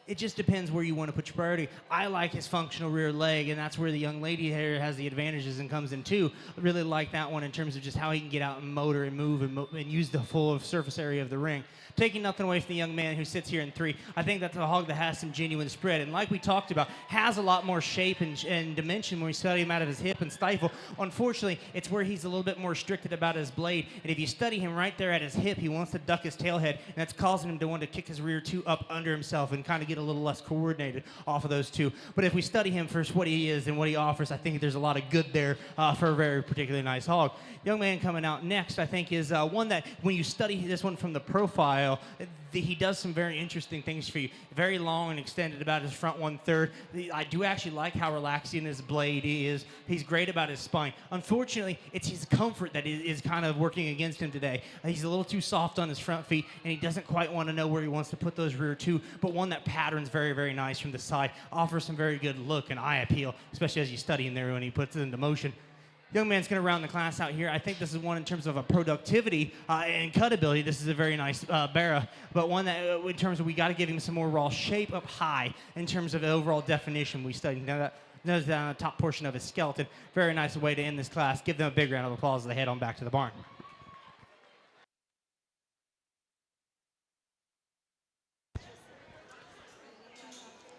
It just depends where you want to put your priority. I like his functional rear leg, and that's where the young lady here has the advantages and comes in too. I really like that one in terms of just how he can get out and motor and move and use the full surface area of the ring. Taking nothing away from the young man who sits here in 3, I think that's a hog that has some genuine spread, and like we talked about, has a lot more shape and dimension when we study him out of his hip and stifle. Unfortunately, it's where he's a little bit more restricted about his blade, and if you study him right there at his hip, he wants to duck his tail head, and that's causing him to want to kick his rear 2 up under himself and kind of get a little less coordinated off of those 2. But if we study him for what he is and what he offers, I think there's a lot of good there for a very particularly nice hog. Young man coming out next, I think, is one that when you study this one from the profile, he does some very interesting things for you. Very long and extended about his front 1/3. I do actually like how relaxing his blade is. He's great about his spine. Unfortunately, it's his comfort that is kind of working against him today. He's a little too soft on his front feet, and he doesn't quite want to know where he wants to put those rear 2, but one that patterns very, very nice from the side, offers some very good look and eye appeal, especially as you study him there when he puts it into motion. Young man's going to round the class out here. I think this is one in terms of a productivity and cut ability. This is a very nice Barra, but one that in terms of we got to give him some more raw shape up high in terms of the overall definition we studied. Now that's down the top portion of his skeleton. Very nice way to end this class. Give them a big round of applause as they head on back to the barn.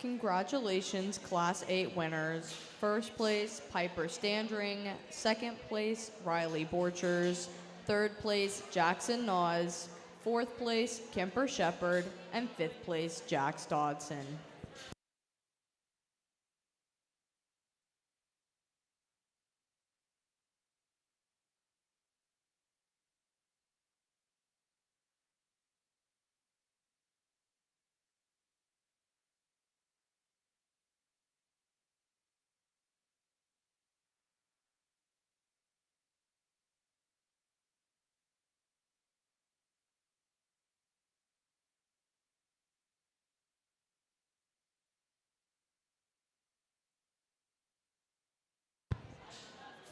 Congratulations, Class 8 winners. First place, Piper Standring. Second place, Riley Borchers. Third place, Jackson Naws. Fourth place, Kemper Shepard. And fifth place, Jax Dodson.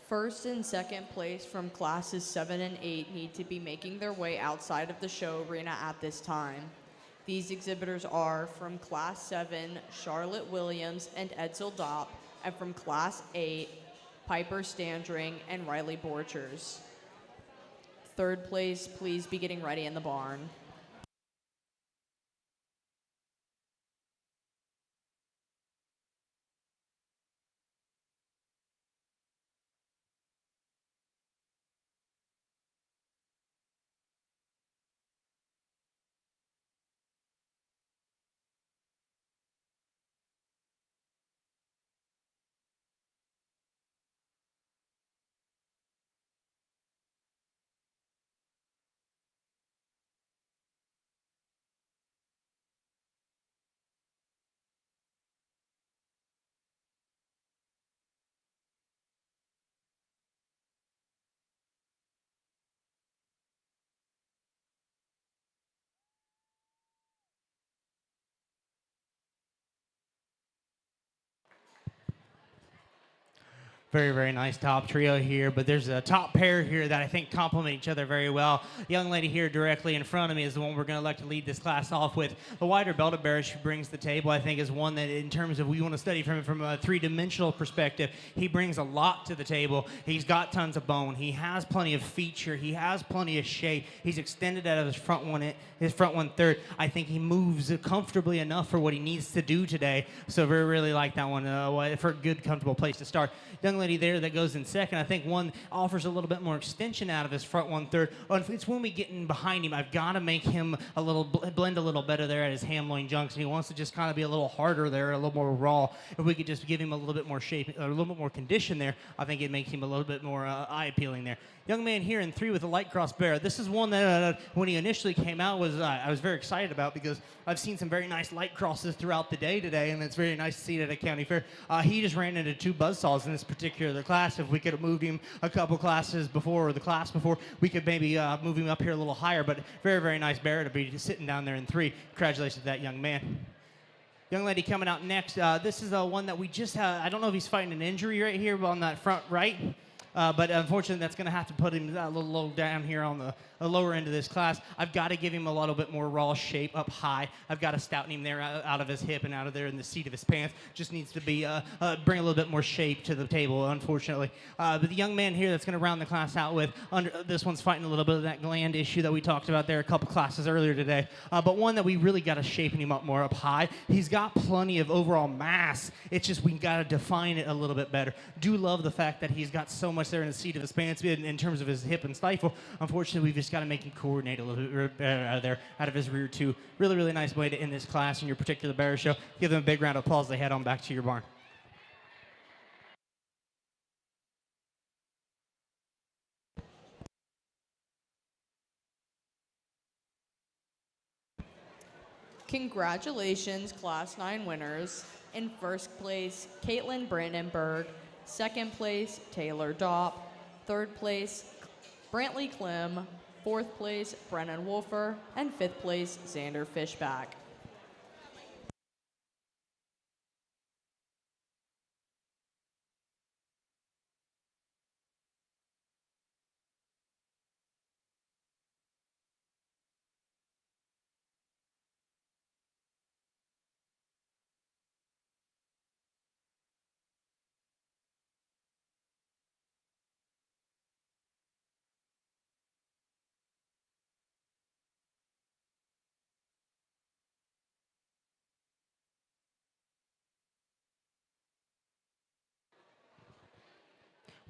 First and second place from classes 7 and 8 need to be making their way outside of the show arena at this time. These exhibitors are from Class 7, Charlotte Williams and Edsel Dopp, and from Class 8, Piper Standring and Riley Borchers. Third place, please be getting ready in the barn. Very, very nice top trio here, but there's a top pair here that I think complement each other very well. The young lady here directly in front of me is the one we're going to elect to lead this class off with. The wider belted bear she brings to the table, I think, is one that in terms of we want to study from a three-dimensional perspective, he brings a lot to the table. He's got tons of bone. He has plenty of feature. He has plenty of shape. He's extended out of his front 1/3. I think he moves comfortably enough for what he needs to do today. So we really like that one for a good, comfortable place to start. Young lady there that goes in second, I think one offers a little bit more extension out of his front 1/3. It's when we get in behind him, I've got to make him a little blend a little better there at his ham loin junction. He wants to just kind of be a little harder there, a little more raw. If we could just give him a little bit more shape, a little bit more condition there, I think it makes him a little bit more eye appealing there. Young man here in 3 with a light cross bear. This is one that when he initially came out I was very excited about because I've seen some very nice light crosses throughout the day today, and it's very nice to see it at a county fair. He just ran into 2 buzzsaws in this particular class. If we could have moved him a couple classes before, or the class before, we could maybe move him up here a little higher, but very, very nice bear to be sitting down there in 3. Congratulations to that young man. Young lady coming out next. This is one that we just I don't know if he's fighting an injury right here on that front right. But unfortunately, that's going to have to put him a little low down here on the lower end of this class. I've got to give him a little bit more raw shape up high. I've got to stouten him there out of his hip and out of there in the seat of his pants. Just needs to be bring a little bit more shape to the table, unfortunately. But the young man here that's going to round the class out with, this one's fighting a little bit of that gland issue that we talked about there a couple classes earlier today. But one that we really got to shapen him up more up high. He's got plenty of overall mass. It's just we got to define it a little bit better. Do love the fact that he's got so much there in the seat of his pants in terms of his hip and stifle. Unfortunately, we've just got to make him coordinate a little bit out of his rear too. Really, really nice way to end this class in your particular bear show. Give them a big round of applause. They head on back to your barn. Congratulations, Class 9 winners. In first place, Caitlin Brandenburg. Second place, Taylor Dopp. Third place, Brantley Clem. Fourth place, Brennan Wolfer. And fifth place, Xander Fishback.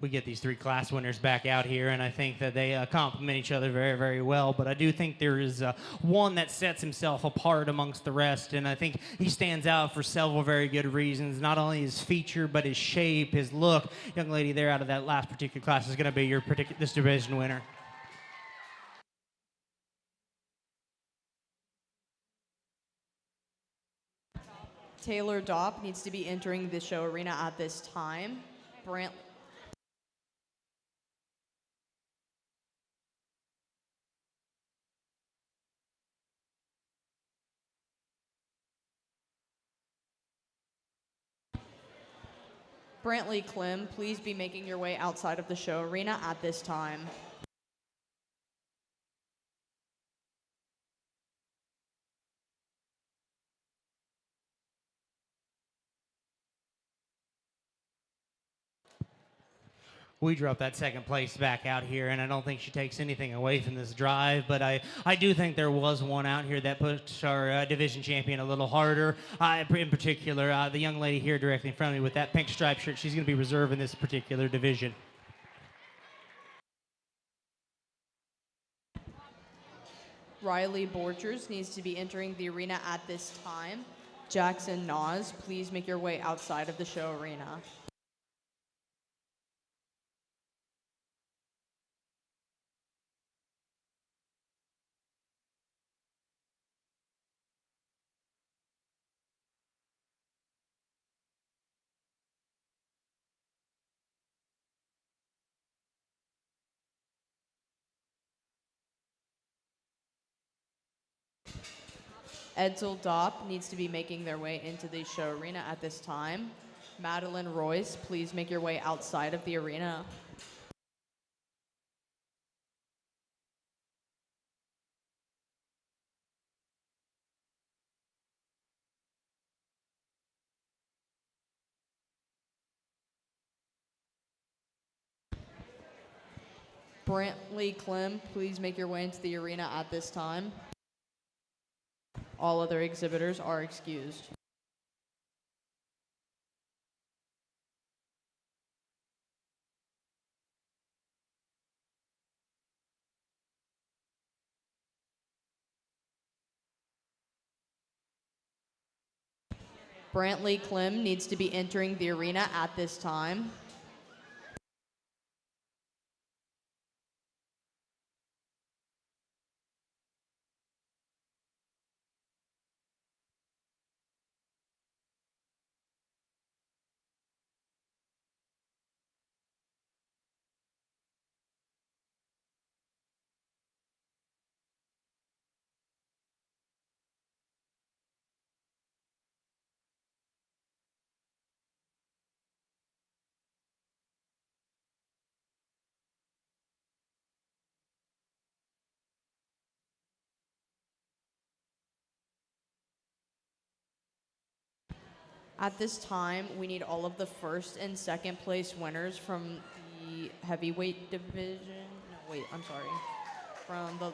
We get these 3 class winners back out here, and I think that they complement each other very, very well. But I do think there is one that sets himself apart amongst the rest, and I think he stands out for several very good reasons. Not only his feature, but his shape, his look. Young lady there out of that last particular class is going to be this division winner. Taylor Dopp needs to be entering the show arena at this time. Brantley Klim, please be making your way outside of the show arena at this time. We drop that second place back out here, and I don't think she takes anything away from this drive, but I do think there was one out here that pushed our division champion a little harder. In particular, the young lady here directly in front of me with that pink striped shirt, she's going to be reserved in this particular division. Riley Borchers needs to be entering the arena at this time. Jackson Nas, please make your way outside of the show arena. Edsel Dopp needs to be making their way into the show arena at this time. Madeline Royce, please make your way outside of the arena. Brantley Klim, please make your way into the arena at this time. All other exhibitors are excused. Brantley Klim needs to be entering the arena at this time. At this time, we need all of the first and second place winners from the heavyweight division. No, wait, I'm sorry. From the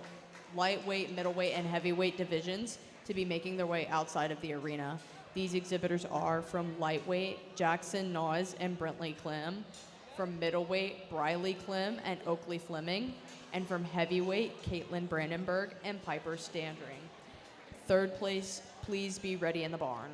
lightweight, middleweight, and heavyweight divisions to be making their way outside of the arena. These exhibitors are from lightweight, Jackson Nas and Brantley Klim. From middleweight, Briley Klim and Oakley Fleming. And from heavyweight, Caitlin Brandenburg and Piper Standring. Third place, please be ready in the barn.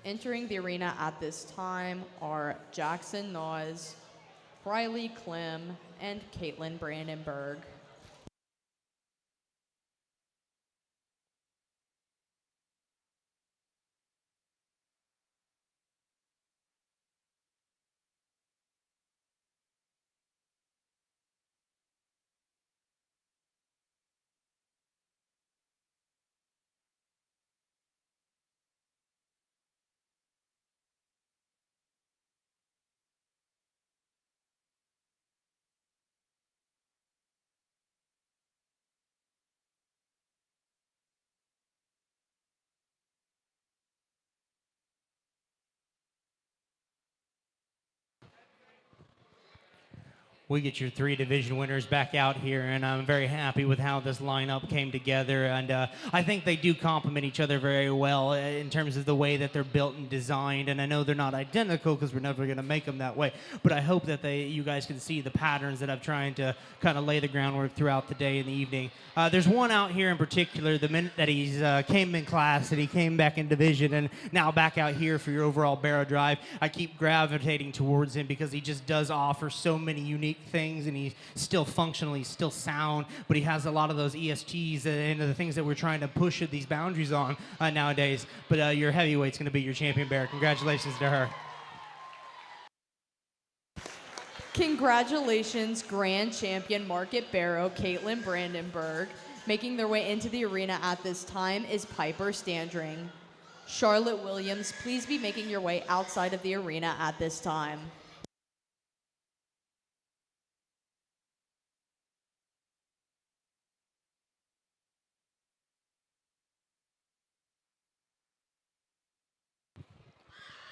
Entering the arena at this time are Jackson Noz, Riley Klim, and Caitlin Brandenburg. We get your three division winners back out here, and I'm very happy with how this lineup came together. And I think they do complement each other very well in terms of the way that they're built and designed. And I know they're not identical because we're never going to make them that way. But I hope that you guys can see the patterns that I'm trying to kind of lay the groundwork throughout the day and the evening. There's one out here in particular, the minute that he's came in class and he came back in division and now back out here for your overall barrow drive, I keep gravitating towards him because he just does offer so many unique things, and he's still functionally still sound, but he has a lot of those ESTs and the things that we're trying to push these boundaries on nowadays. But your heavyweight's going to be your champion bear. Congratulations to her. Congratulations, Grand Champion Market Barrow, Caitlin Brandenburg. Making their way into the arena at this time is Piper Standring. Charlotte Williams, please be making your way outside of the arena at this time.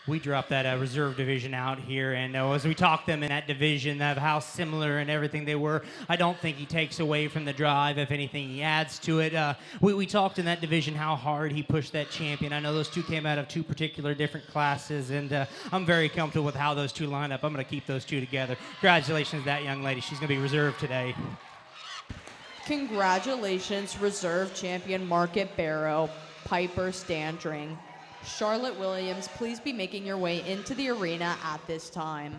We dropped that reserve division out here, and as we talked them in that division of how similar and everything they were, I don't think he takes away from the drive. If anything, he adds to it. We talked in that division how hard he pushed that champion. I know those two came out of two particular different classes, and I'm very comfortable with how those two line up. I'm going to keep those two together. Congratulations to that young lady. She's going to be reserved today. Congratulations, Reserve Champion Market Barrow, Piper Standring. Charlotte Williams, please be making your way into the arena at this time.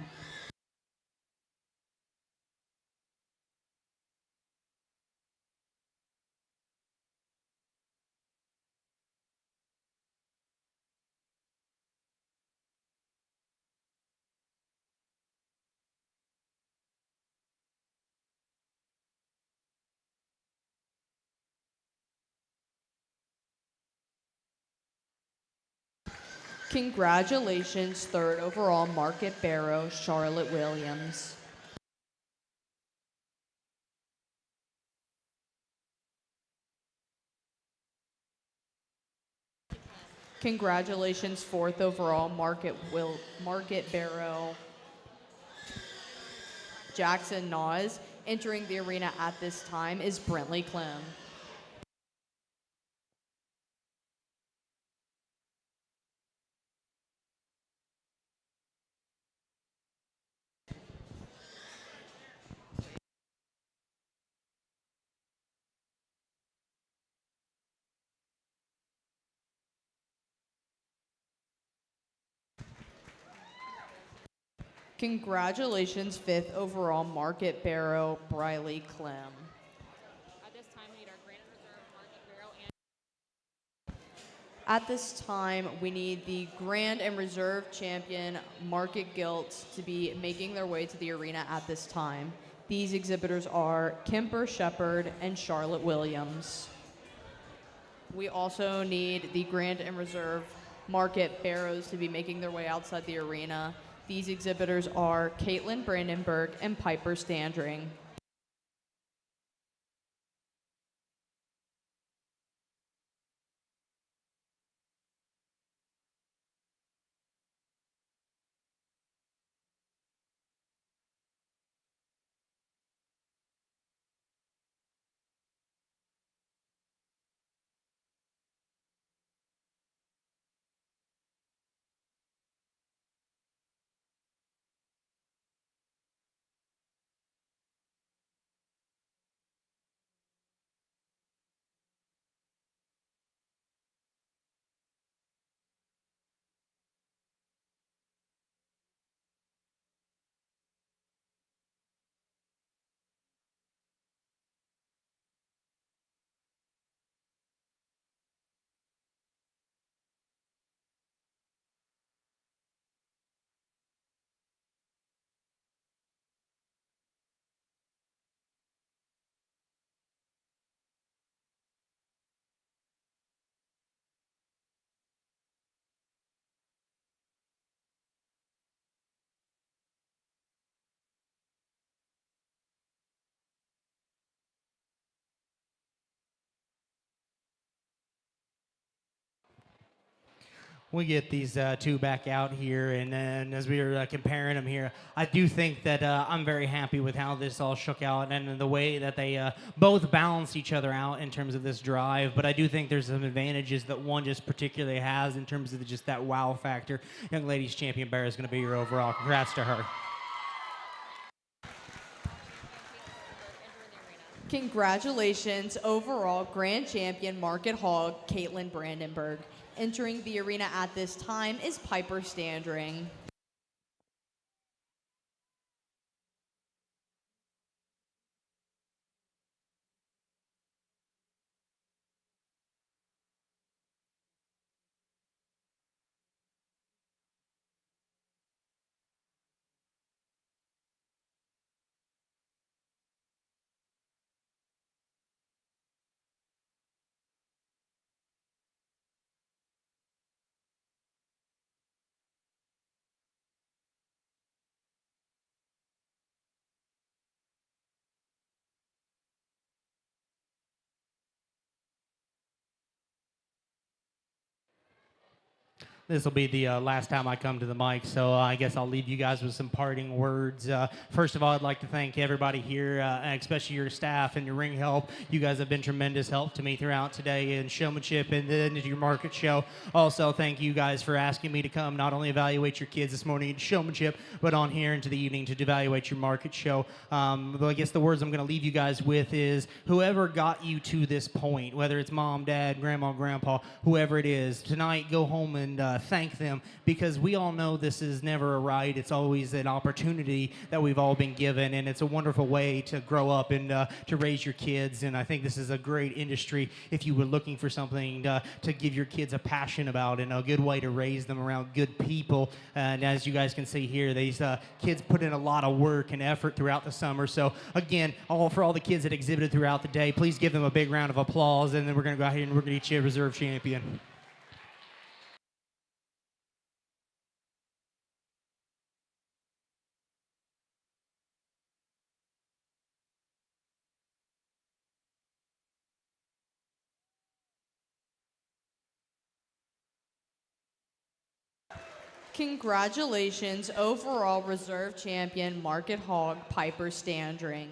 Congratulations, third overall Market Barrow, Charlotte Williams. Congratulations, fourth overall Market Barrow, Jackson Noz. Entering the arena at this time is Brentley Clem. Congratulations, fifth overall Market Barrow, Briley Clem. At this time, we need our Grand Reserve Market Barrow and At this time, we need the Grand and Reserve Champion Market Gilt to be making their way to the arena at this time. These exhibitors are Kemper Shepard and Charlotte Williams. We also need the Grand and Reserve Market Barrows to be making their way outside the arena. These exhibitors are Caitlin Brandenburg and Piper Standring. We get these two back out here, and then as we were comparing them here, I do think that I'm very happy with how this all shook out and the way that they both balance each other out in terms of this drive. But I do think there's some advantages that one just particularly has in terms of just that wow factor. Young ladies champion Barrows is going to be your overall. Congrats to her. Congratulations, overall grand champion Market Hog, Caitlin Brandenburg. Entering the arena at this time is Piper Standring. This will be the last time I come to the mic, so I guess I'll leave you guys with some parting words. First of all, I'd like to thank everybody here, especially your staff and your ring help. You guys have been tremendous help to me throughout today in showmanship and then into your market show. Also, thank you guys for asking me to come not only evaluate your kids this morning in showmanship, but on here into the evening to evaluate your market show. But I guess the words I'm going to leave you guys with is whoever got you to this point, whether it's mom, dad, grandma, grandpa, whoever it is, tonight go home and thank them, because we all know this is never a right. It's always an opportunity that we've all been given, and it's a wonderful way to grow up and to raise your kids. And I think this is a great industry if you were looking for something to give your kids a passion about and a good way to raise them around good people. And as you guys can see here, these kids put in a lot of work and effort throughout the summer. So again, for all the kids that exhibited throughout the day, please give them a big round of applause, and then we're going to go out here and we're going to get you a reserve champion. Congratulations, overall reserve champion Market Hog, Piper Standring.